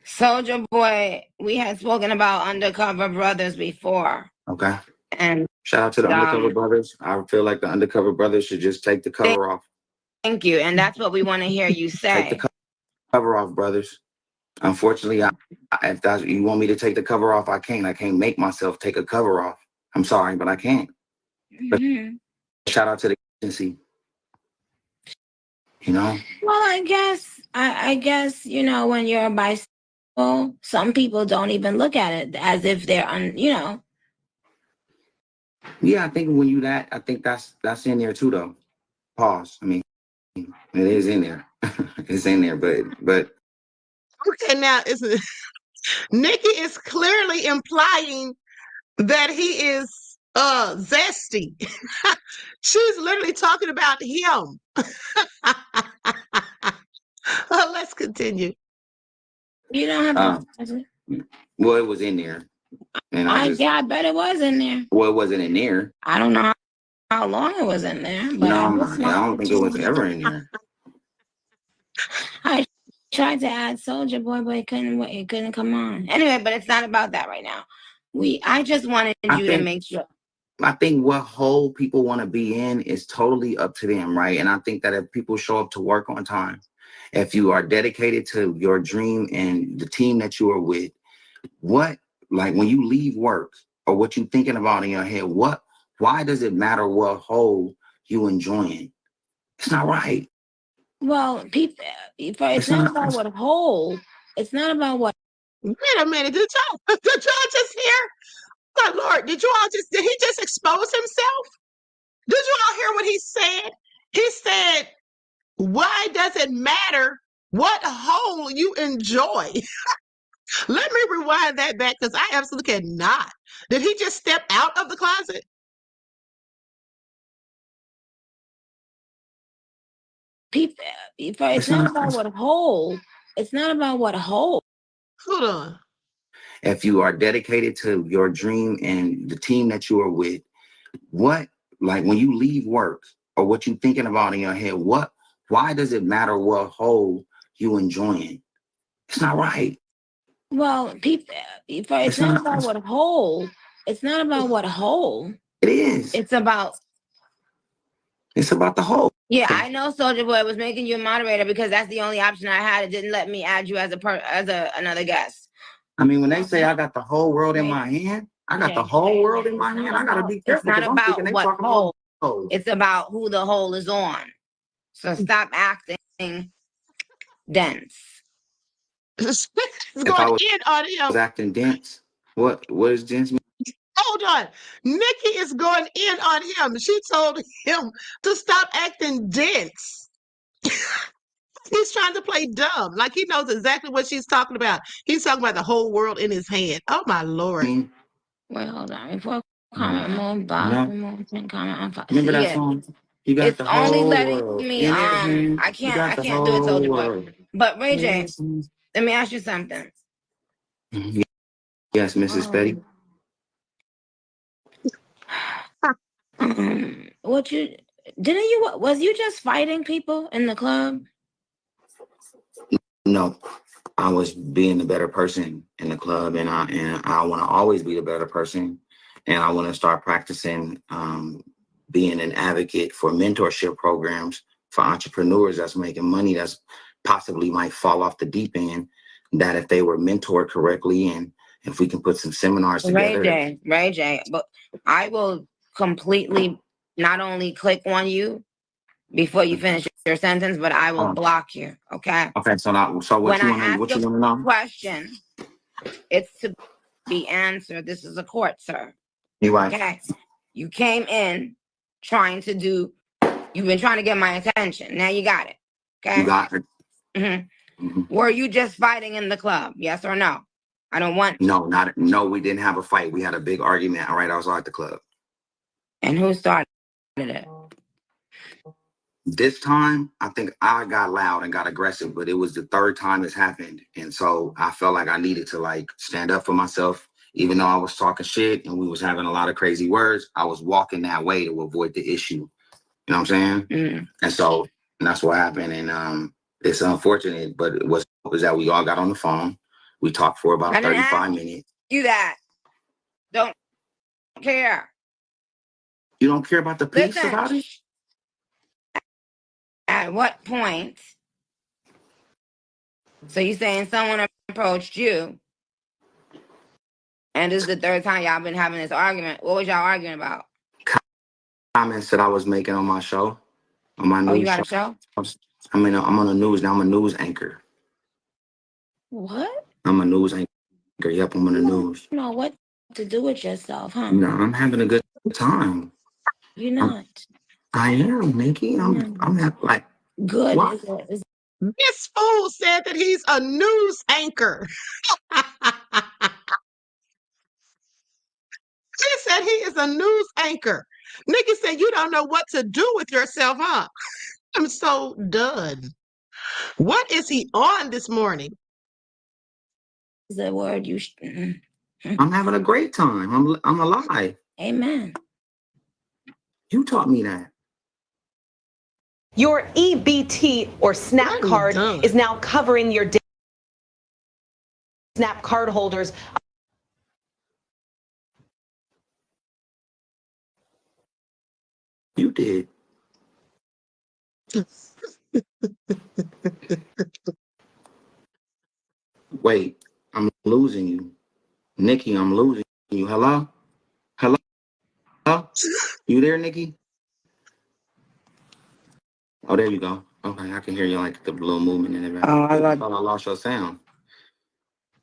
Soldier Boy, we had spoken about Undercover Brothers before. Okay. And shout out to the Undercover Brothers. I feel like the Undercover Brothers should just take the cover off. Thank you. And that's what we want to hear you say. Take the cover off, brothers. Unfortunately, if that's you want me to take the cover off, I can't. I can't make myself take a cover off. I'm sorry, but I can't. But shout out to the agency. You know? Well, I guess, you know, when you're a bisexual, some people don't even look at it as if they're, you know. Yeah, I think when you I think that's in there too, though. Pause. I mean, it is in there. It's in there, but. Okay, now Nicki is clearly implying that he is zesty. She's literally talking about him. Let's continue. You don't have well, it was in there. And I bet it was in there. Well, it wasn't in there. I don't know how long it was in there, but no, I don't think it was ever in there. I tried to add Soldier Boy, but it couldn't come on. Anyway, but it's not about that right now. I just wanted you to make sure. I think what hole people want to be in is totally up to them, right? And I think that if people show up to work on time, if you are dedicated to your dream and the team that you are with, like when you leave work or what you're thinking about in your head, why does it matter what hole you enjoying? It's not right. Well, people, it's not about what hole. It's not about what. Wait a minute. Did y'all just hear? My Lord, did he just expose himself? Did you all hear what he said? He said, why does it matter what hole you enjoy? Let me rewind that back because I absolutely cannot. Did he just step out of the closet? People, it's not about what hole. It's not about what hole. Hold on. If you are dedicated to your dream and the team that you are with, like when you leave work or what you're thinking about in your head, why does it matter what hole you enjoying? It's not right. Well, people, it's not about what hole. It's not about what hole. It is. It's about the hole. Yeah, I know Soldier Boy was making you a moderator because that's the only option I had. It didn't let me add you as another guest. I mean, when they say I got the whole world in my hand, I got the whole world in my hand. I gotta be careful. It's not about what hole. It's about who the hole is on. So stop acting dense. It's going in on him. I was acting dense. What does dense mean? Hold on. Nicki is going in on him. She told him to stop acting dense. He's trying to play dumb. Like he knows exactly what she's talking about. He's talking about the whole world in his hand. Oh my Lord. Wait, hold on. Before comment, comment on Remember that song? You got It's the only whole letting world me in it, man. I You got the can't do it, whole Soldier Boy. world. But Ray J, let me ask you something. Yes, Mrs. Betty. Was you just fighting people in the club? No, I was being the better person in the club, and I want to always be the better person, and I want to start practicing being an advocate for mentorship programs for entrepreneurs that's making money that's possibly might fall off the deep end. That if they were mentored correctly, and if we can put some seminars together. Ray J, but I will completely not only click on you before you finish your sentence, but I will block you. Okay. Okay, so what you want to know? What you want to know? Question, it's to be answered. This is a court, sir. You right. Okay. You came in you've been trying to get my attention. Now you got it. Okay. You got it. Were you just fighting in the club? Yes or no? I don't want. No, we didn't have a fight. We had a big argument right outside the club. And who started it? This time, I think I got loud and got aggressive, but it was the third time it's happened. And so I felt like I needed to stand up for myself, even though I was talking shit and we was having a lot of crazy words. I was walking that way to avoid the issue. You know what I'm saying? And that's what happened. And it's unfortunate, but it was that we all got on the phone. We talked for about 35 minutes. You that don't care. You don't care about the piece about it? At what point? So you saying someone approached you, and this is the third time y'all been having this argument. What was y'all arguing about? Comments that I was making on my show, on my news. You got a show? I'm on the news now. I'm a news anchor. What? I'm a news anchor. Yep, I'm on the news. You know what to do with yourself, huh? No, I'm having a good time. You're not. I am, Nikki. I'm not good. What? This fool said that he's a news anchor. He said he is a news anchor. Nikki said you don't know what to do with yourself, huh? I'm so done. What is he on this morning? The word you. I'm having a great time. I'm alive. Amen. You taught me that. Your EBT or SNAP card is now covering your SNAP card holders. You did. Wait, I'm losing you. Nikki, I'm losing you. Hello? Hello? Hello? You there, Nikki? Oh, there you go. Okay, I can hear you like the little movement in it. Oh, I thought I lost your sound.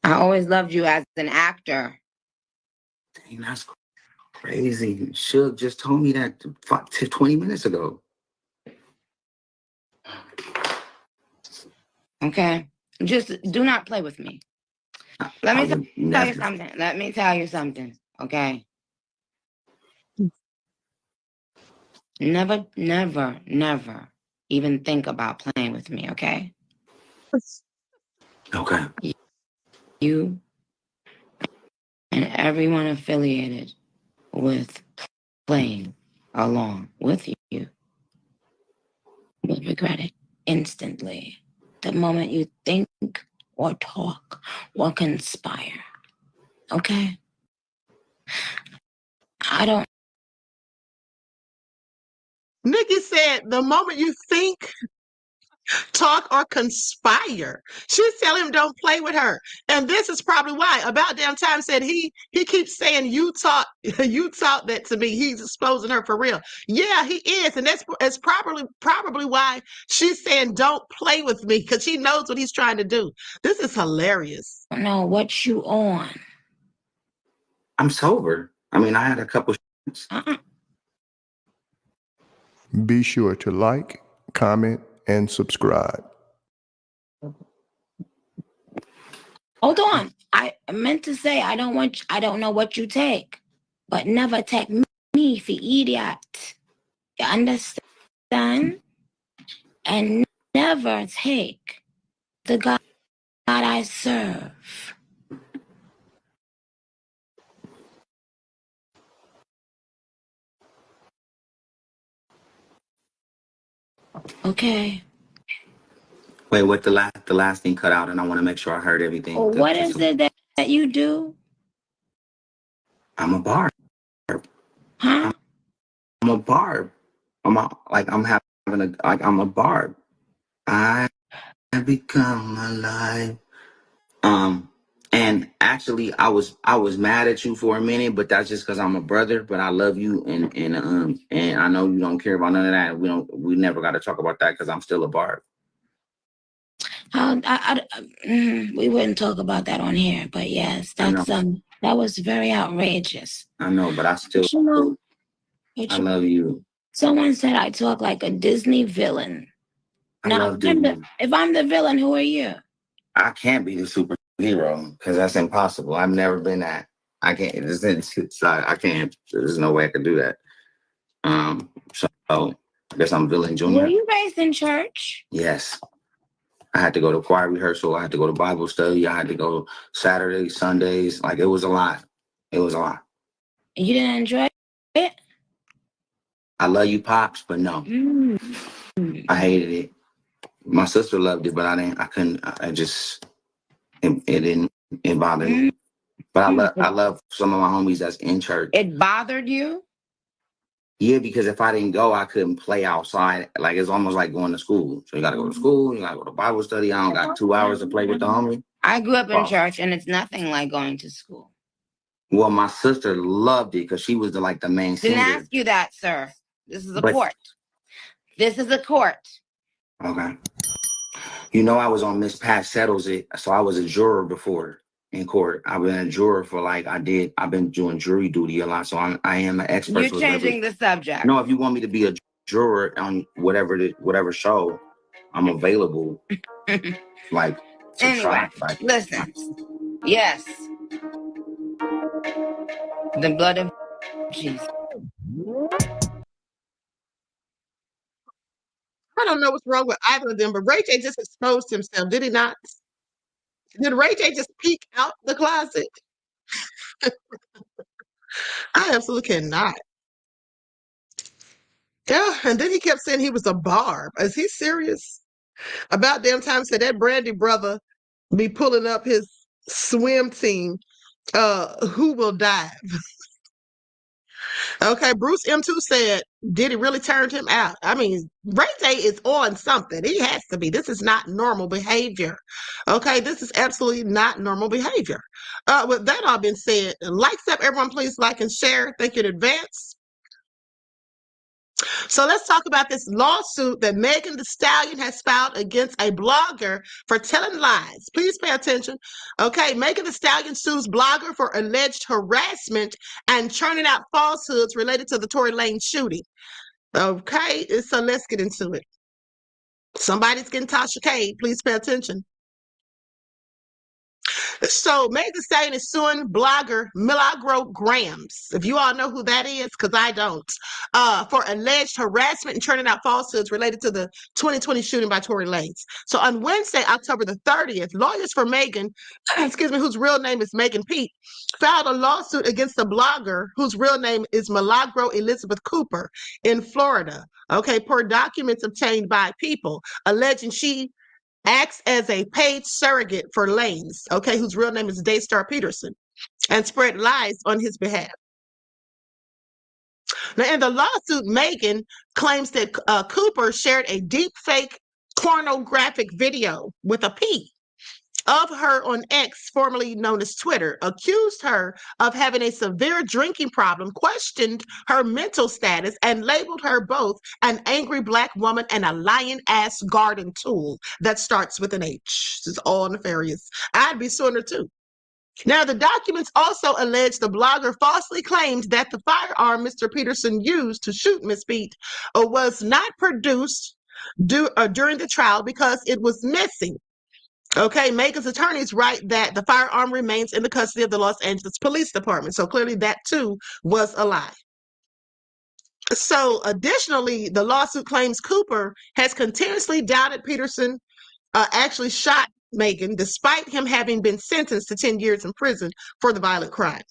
I always loved you as an actor. Dang, that's crazy. Suge just told me that 20 minutes ago. Okay. Just do not play with me. Let me tell you something. Let me tell you something. Okay. Never, never, never even think about playing with me, okay? Okay. You and everyone affiliated with playing along with you will regret it instantly. The moment you think or talk or conspire, okay? I don't. Nikki said, the moment you think, talk, or conspire, she's telling him don't play with her. And this is probably why. About damn time said he keeps saying you taught that to me. He's exposing her for real. Yeah, he is. And that's probably why she's saying don't play with me, because she knows what he's trying to do. This is hilarious. No, what you on? I'm sober. I mean, I had a couple shots. Be sure to like, comment, and subscribe. Hold on. I meant to say I don't know what you take, but never take me for idiot. You understand? son and never take the God I serve. Okay. Wait, what the last thing cut out, and I want to make sure I heard everything. Well, what is it that you do? I'm a barb. Huh? I'm a barb. I'm a barb. I have become alive. And actually, I was mad at you for a minute, but that's just because I'm a brother. But I love you, and I know you don't care about none of that. We never got to talk about that because I'm still a barb. We wouldn't talk about that on here, but yes, that was very outrageous. I know, but I still, I love you. Someone said I talk like a Disney villain. Now, if I'm the villain, who are you? I can't be the superhero because that's impossible. I've never been that. I can't. I can't. There's no way I could do that. So I guess I'm villain junior. Were you raised in church? Yes. I had to go to choir rehearsal. I had to go to Bible study. I had to go Saturdays, Sundays. Like, it was a lot. It was a lot. You didn't enjoy it? I love you, Pops, but no. I hated it. My sister loved it, but I didn't. I couldn't. It bothered me. But I love some of my homies that's in church. It bothered you? Yeah, because if I didn't go, I couldn't play outside. Like, it's almost like going to school. So you got to go to school. You got to go to Bible study. I don't got 2 hours to play with the homie. I grew up in church, and it's nothing like going to school. Well, my sister loved it because she was the main singer. Didn't ask you that, sir. This is a court. This is a court. Okay. You know, I was on Miss Pat Settles It, so I was a juror before in court. I've been a juror for I've been doing jury duty a lot, so I am an expert. You're changing the subject. No, if you want me to be a juror on whatever show, I'm available. Anyway, listen. Yes. The blood of Jesus. I don't know what's wrong with either of them, but Ray J just exposed himself, did he not? Did Ray J just peek out the closet? I absolutely cannot. Yeah, and then he kept saying he was a barb. Is he serious? About damn time said that Brandy brother be pulling up his swim team. Who will dive? Okay, Bruce M2 said, Diddy really turned him out. I mean, Ray J is on something. He has to be. This is not normal behavior. Okay, this is absolutely not normal behavior. With that all been said, likes up, everyone, please like and share. Thank you in advance. So let's talk about this lawsuit that Megan Thee Stallion has filed against a blogger for telling lies. Please pay attention. Okay, Megan Thee Stallion sues blogger for alleged harassment and churning out falsehoods related to the Tory Lanez shooting. Okay, so let's get into it. Somebody's getting Tasha K. Please pay attention. So Megan Thee Stallion is suing blogger Milagro Grams, if you all know who that is, because I don't, for alleged harassment and churning out falsehoods related to the 2020 shooting by Tory Lanez. So on Wednesday, October the 30th, lawyers for Megan, whose real name is Megan Pete, filed a lawsuit against the blogger whose real name is Milagro Elizabeth Cooper in Florida. Okay, per documents obtained by People, alleging she acts as a paid surrogate for Lanez, okay, whose real name is Daystar Peterson, and spread lies on his behalf. Now, in the lawsuit, Megan claims that Cooper shared a deep fake pornographic video with a P of her on X, formerly known as Twitter, accused her of having a severe drinking problem, questioned her mental status, and labeled her both an angry Black woman and a lion-ass garden tool that starts with an H. This is all nefarious. I'd be suing her too. Now, the documents also allege the blogger falsely claimed that the firearm Mr. Peterson used to shoot Miss Pete was not produced during the trial because it was missing. Okay, Megan's attorneys write that the firearm remains in the custody of the Los Angeles Police Department. So clearly that too was a lie. So additionally, the lawsuit claims Cooper has continuously doubted Peterson actually shot Megan, despite him having been sentenced to 10 years in prison for the violent crime.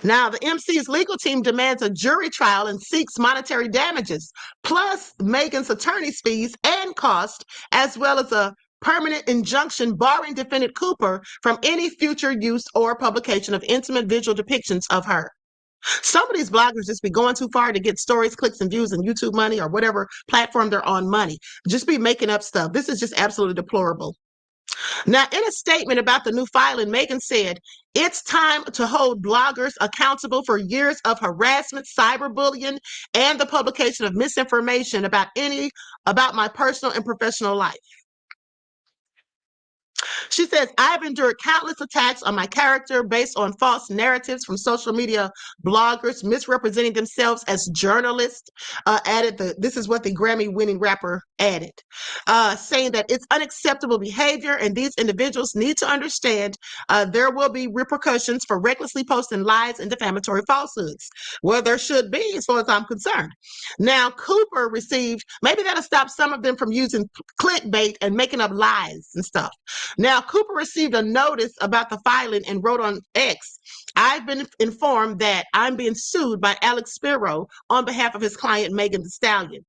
Now, the MC's legal team demands a jury trial and seeks monetary damages, plus Megan's attorney's fees and cost, as well as a permanent injunction barring defendant Cooper from any future use or publication of intimate visual depictions of her. Some of these bloggers just be going too far to get stories, clicks, and views, and YouTube money or whatever platform they're on money. Just be making up stuff. This is just absolutely deplorable. Now, in a statement about the new filing, Megan said, "It's time to hold bloggers accountable for years of harassment, cyberbullying, and the publication of misinformation about my personal and professional life." She says, "I've endured countless attacks on my character based on false narratives from social media bloggers misrepresenting themselves as journalists." This is what the Grammy-winning rapper added, saying that it's unacceptable behavior and these individuals need to understand there will be repercussions for recklessly posting lies and defamatory falsehoods. Well, there should be, as far as I'm concerned. Now, Cooper received, maybe that'll stop some of them from using clickbait and making up lies and stuff. Now, Cooper received a notice about the filing and wrote on X, "I've been informed that I'm being sued by Alex Spiro on behalf of his client, Megan Thee Stallion."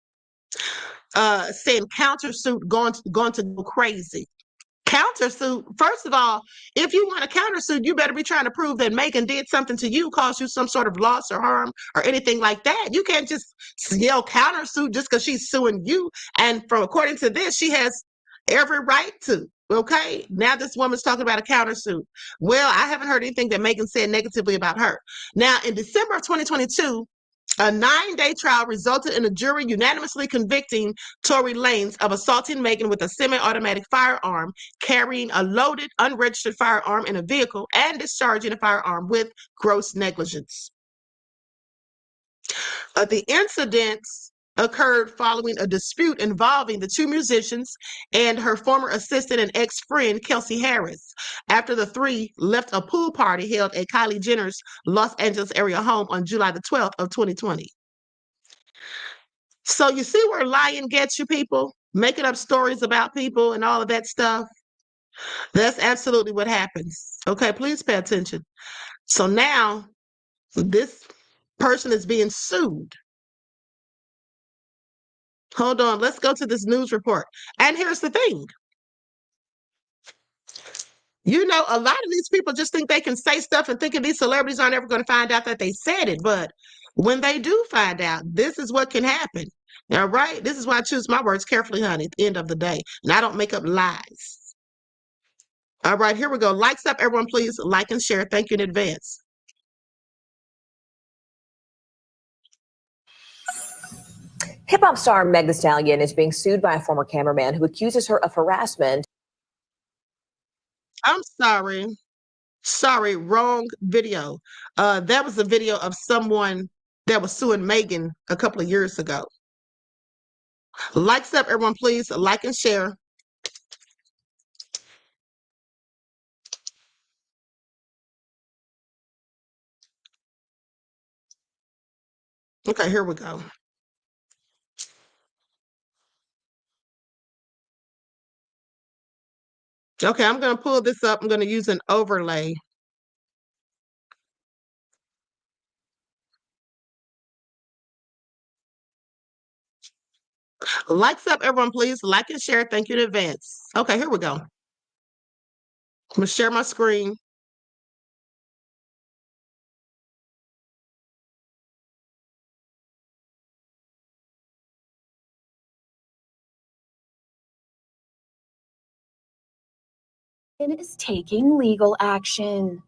Saying countersuit going to go crazy. Countersuit, first of all, if you want a countersuit, you better be trying to prove that Megan did something to you, caused you some sort of loss or harm or anything like that. You can't just yell countersuit just because she's suing you. And according to this, she has every right to. Okay, now this woman's talking about a countersuit. Well, I haven't heard anything that Megan said negatively about her. Now, in December of 2022, a 9-day trial resulted in a jury unanimously convicting Tory Lanez of assaulting Megan with a semi-automatic firearm, carrying a loaded, unregistered firearm in a vehicle, and discharging a firearm with gross negligence. The incidents occurred following a dispute involving the two musicians and her former assistant and ex-friend, Kelsey Harris, after the three left a pool party held at Kylie Jenner's Los Angeles area home on July the 12th of 2020. So you see where lying gets you, people? Making up stories about people and all of that stuff. That's absolutely what happens. Okay, please pay attention. So now this person is being sued. Hold on, let's go to this news report. And here's the thing. You know, a lot of these people just think they can say stuff and thinking these celebrities aren't ever going to find out that they said it. But when they do find out, this is what can happen. All right? This is why I choose my words carefully, honey, at the end of the day. And I don't make up lies. All right, here we go. Likes up, everyone, please. Like and share. Thank you in advance. Hip-hop star Meg Thee Stallion is being sued by a former cameraman who accuses her of harassment. I'm sorry. Sorry, wrong video. That was a video of someone that was suing Megan a couple of years ago. Likes up, everyone, please. Like and share. Okay, here we go. Okay, I'm going to pull this up. I'm going to use an overlay. Likes up, everyone, please. Like and share. Thank you in advance. Okay, here we go. I'm going to share my screen. Is taking legal action.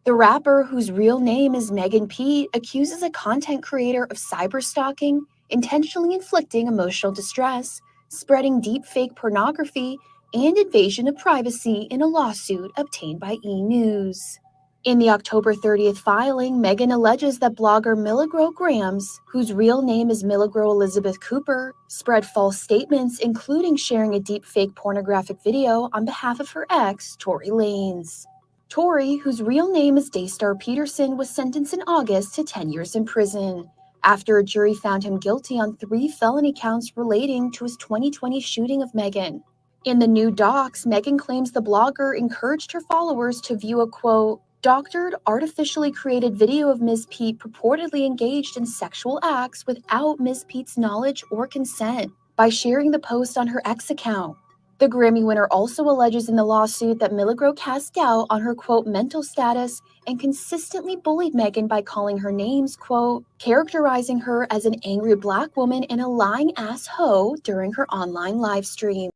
The rapper, whose real name is Megan Pete, accuses a content creator of cyberstalking, intentionally inflicting emotional distress, spreading deepfake pornography, and invasion of privacy in a lawsuit obtained by E! News. In the October 30th filing, Megan alleges that blogger Milagro Grams, whose real name is Milagro Elizabeth Cooper, spread false statements, including sharing a deepfake pornographic video on behalf of her ex, Tory Lanez. Tori, whose real name is Daystar Peterson, was sentenced in August to 10 years in prison after a jury found him guilty on 3 felony counts relating to his 2020 shooting of Megan. In the new docs, Megan claims the blogger encouraged her followers to view a, quote, doctored, artificially created video of Ms. Pete purportedly engaged in sexual acts without Ms. Pete's knowledge or consent by sharing the post on her X account. The Grammy winner also alleges in the lawsuit that Milagro cast doubt on her, quote, mental status and consistently bullied Megan by calling her names, quote, characterizing her as an angry Black woman and a lying ass hoe during her online live stream.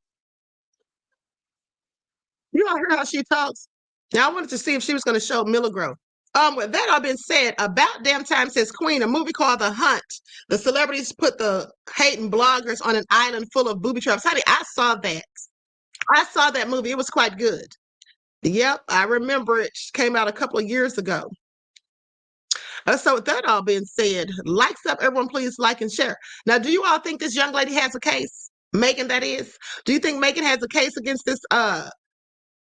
You all heard how she talks? Now, I wanted to see if she was going to show Milagro. With that all been said, about damn time says Queen, a movie called The Hunt. The celebrities put the hating bloggers on an island full of booby traps. Honey, I saw that. I saw that movie. It was quite good. Yep, I remember it came out a couple of years ago. So with that all being said, likes up, everyone please like and share. Now, do you all think this young lady has a case? Megan, that is. Do you think Megan has a case against this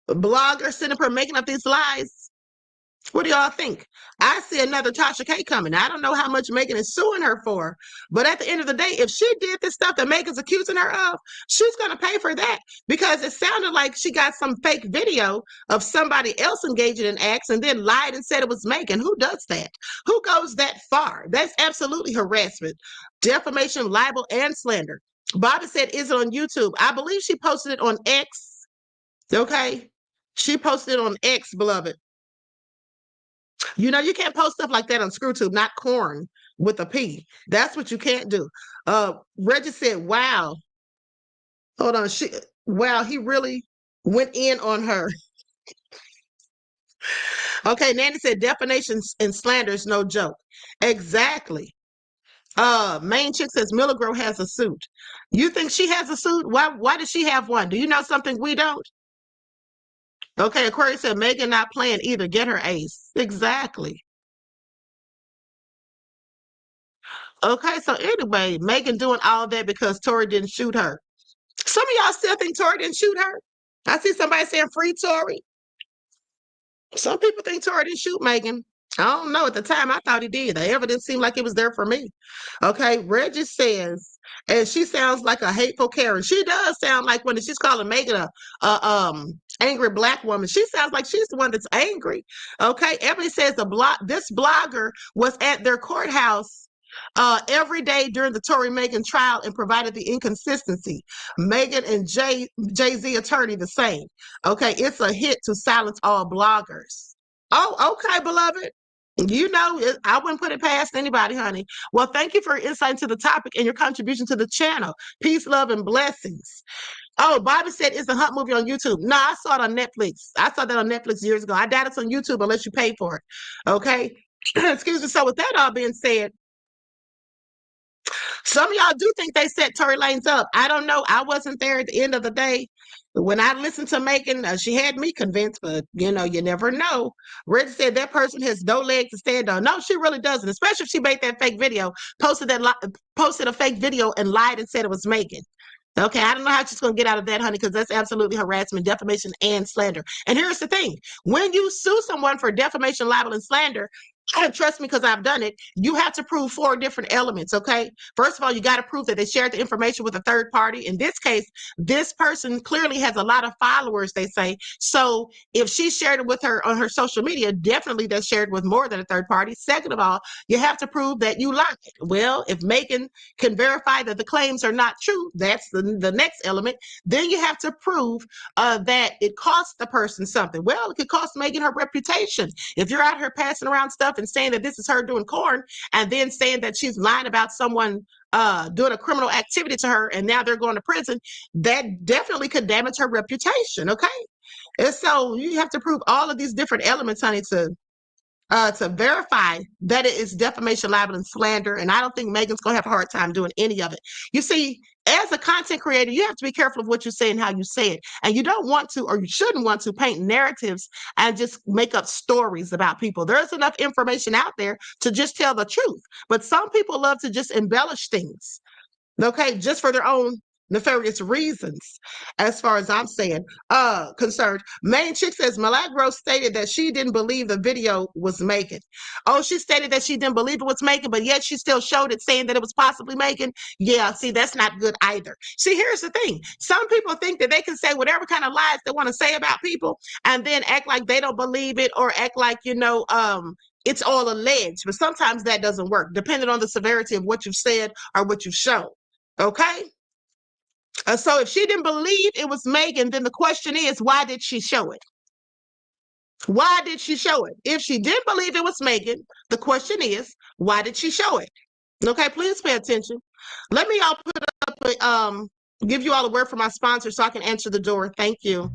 blogger sending her making up these lies? What do y'all think? I see another Tasha K coming. I don't know how much Megan is suing her for, but at the end of the day, if she did this stuff that Megan's accusing her of, she's going to pay for that, because it sounded like she got some fake video of somebody else engaging in acts and then lied and said it was Megan. Who does that? Who goes that far? That's absolutely harassment, defamation, libel, and slander. Bobby said, is it on YouTube? I believe she posted it on X. Okay. She posted it on X, beloved. You know, you can't post stuff like that on ScrewTube, not corn with a P. That's what you can't do. Reggie said, wow. Hold on. Wow, he really went in on her. Okay, Nanny said defamation and slander is no joke. Exactly. Main chick says Milagro has a suit. You think she has a suit? Why does she have one? Do you know something we don't? Okay, Aquarius said Megan not playing either. Get her ace. Exactly. Okay, so anyway, Megan doing all that because Tori didn't shoot her. Some of y'all still think Tori didn't shoot her. I see somebody saying free Tori. Some people think Tori didn't shoot Megan. I don't know. At the time, I thought he did. The evidence seemed like it was there for me. Okay, Reggie says, and she sounds like a hateful Karen. She does sound like, when she's calling Megan a angry Black woman, she sounds like she's the one that's angry. Okay, Ebony says this blogger was at their courthouse every day during the Tory Megan trial and provided the inconsistency. Megan and Jay-Z attorney the same. Okay, it's a hit to silence all bloggers. Oh, okay, beloved. You know, I wouldn't put it past anybody, honey. Well, thank you for your insight into the topic and your contribution to the channel. Peace, love, and blessings. Oh, Bobby said, is the Hunt movie on YouTube? No, I saw it on Netflix. I saw that on Netflix years ago. I doubt it's on YouTube unless you pay for it. Okay? Excuse me. So with that all being said, some of y'all do think they set Tory Lanez up. I don't know. I wasn't there at the end of the day. When I listened to Megan, she had me convinced, but you know, you never know. Reggie said that person has no leg to stand on. No, she really doesn't, especially if she made that fake video, posted a fake video and lied and said it was Megan. Okay, I don't know how she's going to get out of that, honey, because that's absolutely harassment, defamation, and slander. And here's the thing. When you sue someone for defamation, libel, and slander, trust me, because I've done it, you have to prove 4 different elements, okay? First of all, you got to prove that they shared the information with a third party. In this case, this person clearly has a lot of followers, they say. So if she shared it with her on her social media, definitely they shared with more than a third party. Second of all, you have to prove that you lied. Well, if Megan can verify that the claims are not true, that's the next element. Then you have to prove that it cost the person something. Well, it could cost Megan her reputation. If you're out here passing around stuff and saying that this is her doing corn, and then saying that she's lying about someone doing a criminal activity to her, and now they're going to prison, that definitely could damage her reputation, okay? And so you have to prove all of these different elements, honey, to verify that it is defamation, libel, and slander. And I don't think Megan's going to have a hard time doing any of it. You see, as a content creator, you have to be careful of what you say and how you say it. And you don't want to, or you shouldn't want to, paint narratives and just make up stories about people. There's enough information out there to just tell the truth. But some people love to just embellish things, okay, just for their own nefarious reasons, as far as I'm saying, concerned. Main chick says Milagro stated that she didn't believe the video was making. Oh, she stated that she didn't believe it was making, but yet she still showed it, saying that it was possibly making. Yeah, see, that's not good either. See, here's the thing. Some people think that they can say whatever kind of lies they want to say about people and then act like they don't believe it, or act like, it's all alleged. But sometimes that doesn't work, depending on the severity of what you've said or what you've shown. Okay? So if she didn't believe it was Megan, then the question is, why did she show it? Why did she show it? If she did believe it was Megan, the question is, why did she show it? Okay, please pay attention. Let me all put up give you all a word from my sponsor so I can answer the door. Thank you.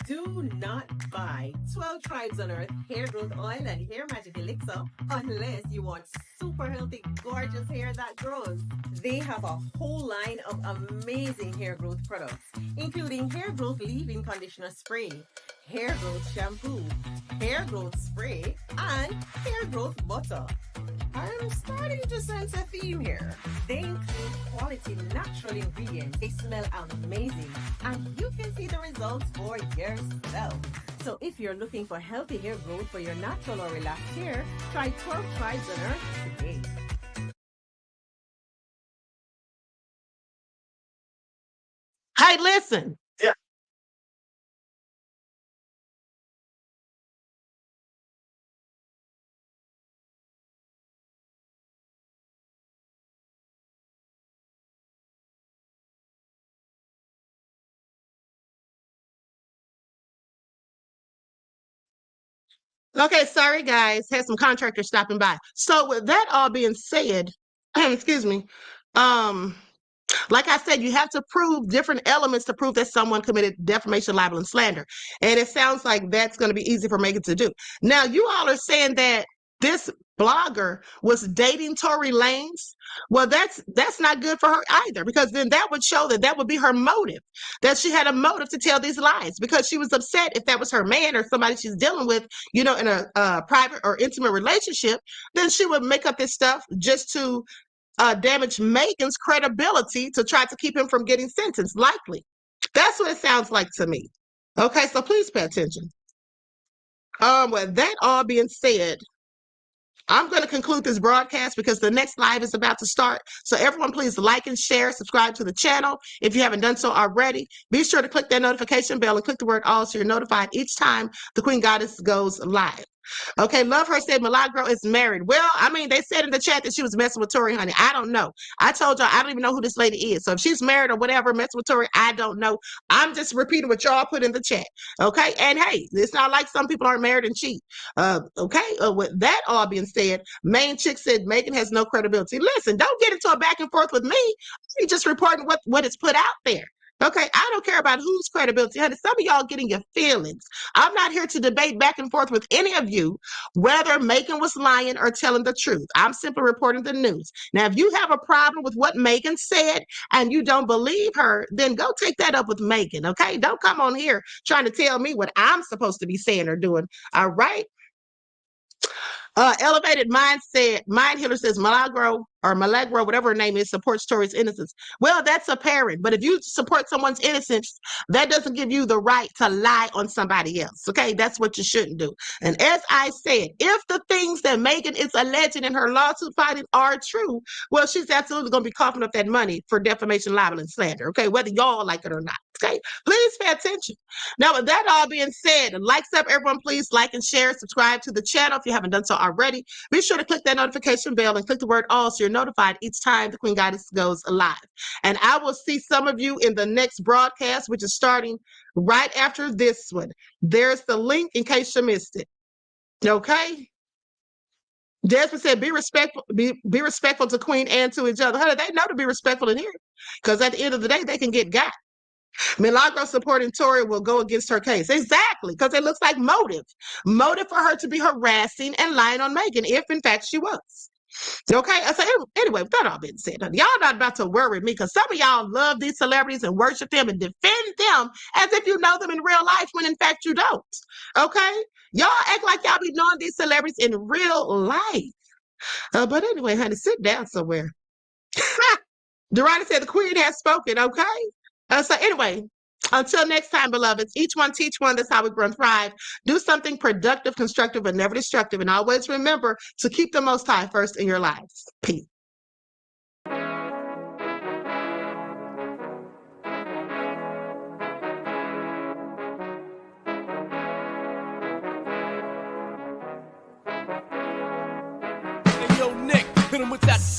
Do not buy 12 Tribes on Earth hair growth oil and hair magic elixir unless you want super healthy, gorgeous hair that grows. They have a whole line of amazing hair growth products, including hair growth leave-in conditioner spray, hair growth shampoo, hair growth spray, and hair growth butter. I'm starting to sense a theme here. They include quality natural ingredients. They smell amazing, and you can see the results for yourself. So if you're looking for healthy hair growth for your natural or relaxed hair, try 12 Tribes on Earth today. Hey, listen. Yeah. Okay, sorry guys, had some contractors stopping by. So with that all being said, excuse me, like I said, you have to prove different elements to prove that someone committed defamation, libel, and slander. And it sounds like that's going to be easy for Megan to do. Now, you all are saying that this blogger was dating Tory Lanez. Well, that's not good for her either, because then that would show that would be her motive, that she had a motive to tell these lies, because she was upset if that was her man or somebody she's dealing with, in a private or intimate relationship, then she would make up this stuff just to damage Megan's credibility to try to keep him from getting sentenced, likely. That's what it sounds like to me. Okay, so please pay attention. With that all being said, I'm going to conclude this broadcast because the next live is about to start. So everyone, please like and share, subscribe to the channel if you haven't done so already. Be sure to click that notification bell and click the word all so you're notified each time the Queen Goddess goes live. Okay, Love Her said Milagro is married. Well, I mean, they said in the chat that she was messing with Tory, honey. I don't know. I told y'all I don't even know who this lady is. So if she's married or whatever, messing with Tory, I don't know. I'm just repeating what y'all put in the chat. Okay, and hey, it's not like some people aren't married and cheat. Okay, with that all being said, main chick said Megan has no credibility. Listen, don't get into a back and forth with me. I'm just reporting what is put out there. Okay, I don't care about whose credibility, honey. Some of y'all getting your feelings. I'm not here to debate back and forth with any of you whether Megan was lying or telling the truth. I'm simply reporting the news. Now, if you have a problem with what Megan said and you don't believe her, then go take that up with Megan, okay? Don't come on here trying to tell me what I'm supposed to be saying or doing, all right? Elevated Mind Healer says Milagro, whatever her name is, supports Tory's innocence. Well, that's apparent. But if you support someone's innocence, that doesn't give you the right to lie on somebody else. Okay, that's what you shouldn't do. And as I said, if the things that Megan is alleging in her lawsuit filing are true, well, she's absolutely going to be coughing up that money for defamation, libel, and slander. Okay, whether y'all like it or not. Okay, please pay attention. Now, with that all being said, likes up, everyone, please like and share, subscribe to the channel if you haven't done so already. Be sure to click that notification bell and click the word all so you're notified each time the Queen Goddess goes live. And I will see some of you in the next broadcast, which is starting right after this one. There's the link in case you missed it. Okay? Desmond said, be respectful to Queen and to each other. Honey, they know to be respectful in here, because at the end of the day, they can get got. Milagro supporting Tory will go against her case. Exactly, because it looks like motive for her to be harassing and lying on Megan, if in fact she was. Okay, so anyway, with that all being said, y'all not about to worry me, because some of y'all love these celebrities and worship them and defend them as if you know them in real life, when in fact you don't. Okay, y'all act like y'all be knowing these celebrities in real life. But anyway, honey, sit down somewhere. Dorada said the Queen has spoken. Okay. So anyway, until next time, beloveds, each one teach one. That's how we grow and thrive. Do something productive, constructive, and never destructive. And always remember to keep the Most High first in your lives. Peace.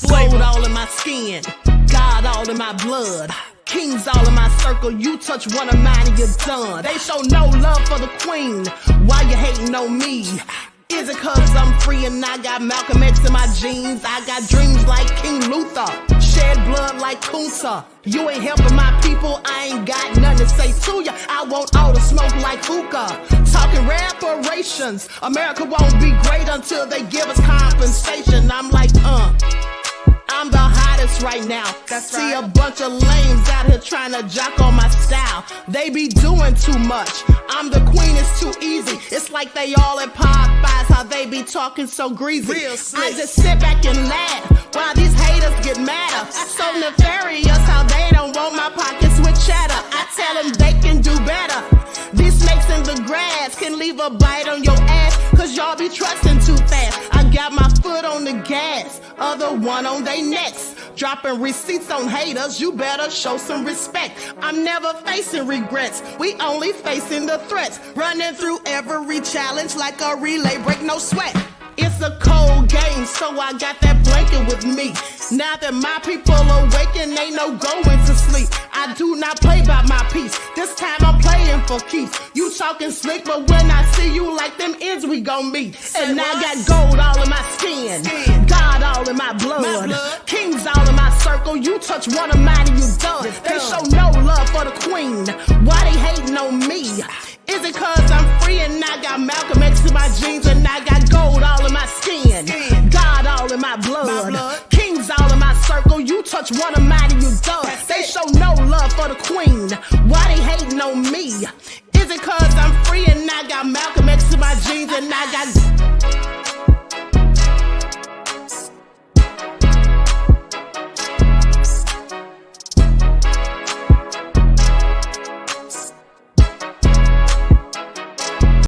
Gold all in my skin, God all in my blood, kings all in my circle. You touch one of mine and you're done. They show no love for the queen. Why you hating on me? Is it cause I'm free and I got Malcolm X in my jeans? I got dreams like King Luther, shed blood like Kunsa. You ain't helping my people, I ain't got nothing to say to ya. I want all the smoke like hookah. Talking reparations, America won't be great until they give us compensation. I'm like, I'm the hottest right now. See a bunch of lames out here trying to jock on my style. They be doing too much. I'm the queen, it's too easy. It's like they all at Popeyes, how they be talking so greasy. I just sit back and laugh while these haters get madder. So nefarious how they don't want my pockets with cheddar. I tell them they can do better. These snakes in the grass can leave a bite on your ass, cause y'all be trusting too fast. I got my foot on the gas, other one on they necks. Dropping receipts on haters, you better show some respect. I'm never facing regrets, we only facing the threats. Running through every challenge like a relay, break no sweat. It's a cold game, so I got that blanket with me. Now that my people awaken, ain't no going to sleep. I do not play by my piece, this time I'm playing for keeps. You talking slick, but when I see you like them ends, we gon' meet. And I got gold all in my skin, God all in my blood, kings all in my circle. You touch one of mine and you done. They show no love for the queen. Why they hating on me? Is it cause I'm free and I got Malcolm X in my jeans and I got gold all in my skin, God all in my blood, kings all in my circle. You touch one of mine and you done. They show no love for the queen. Why they hating on me? Is it cause I'm free and I got Malcolm X in my jeans and I got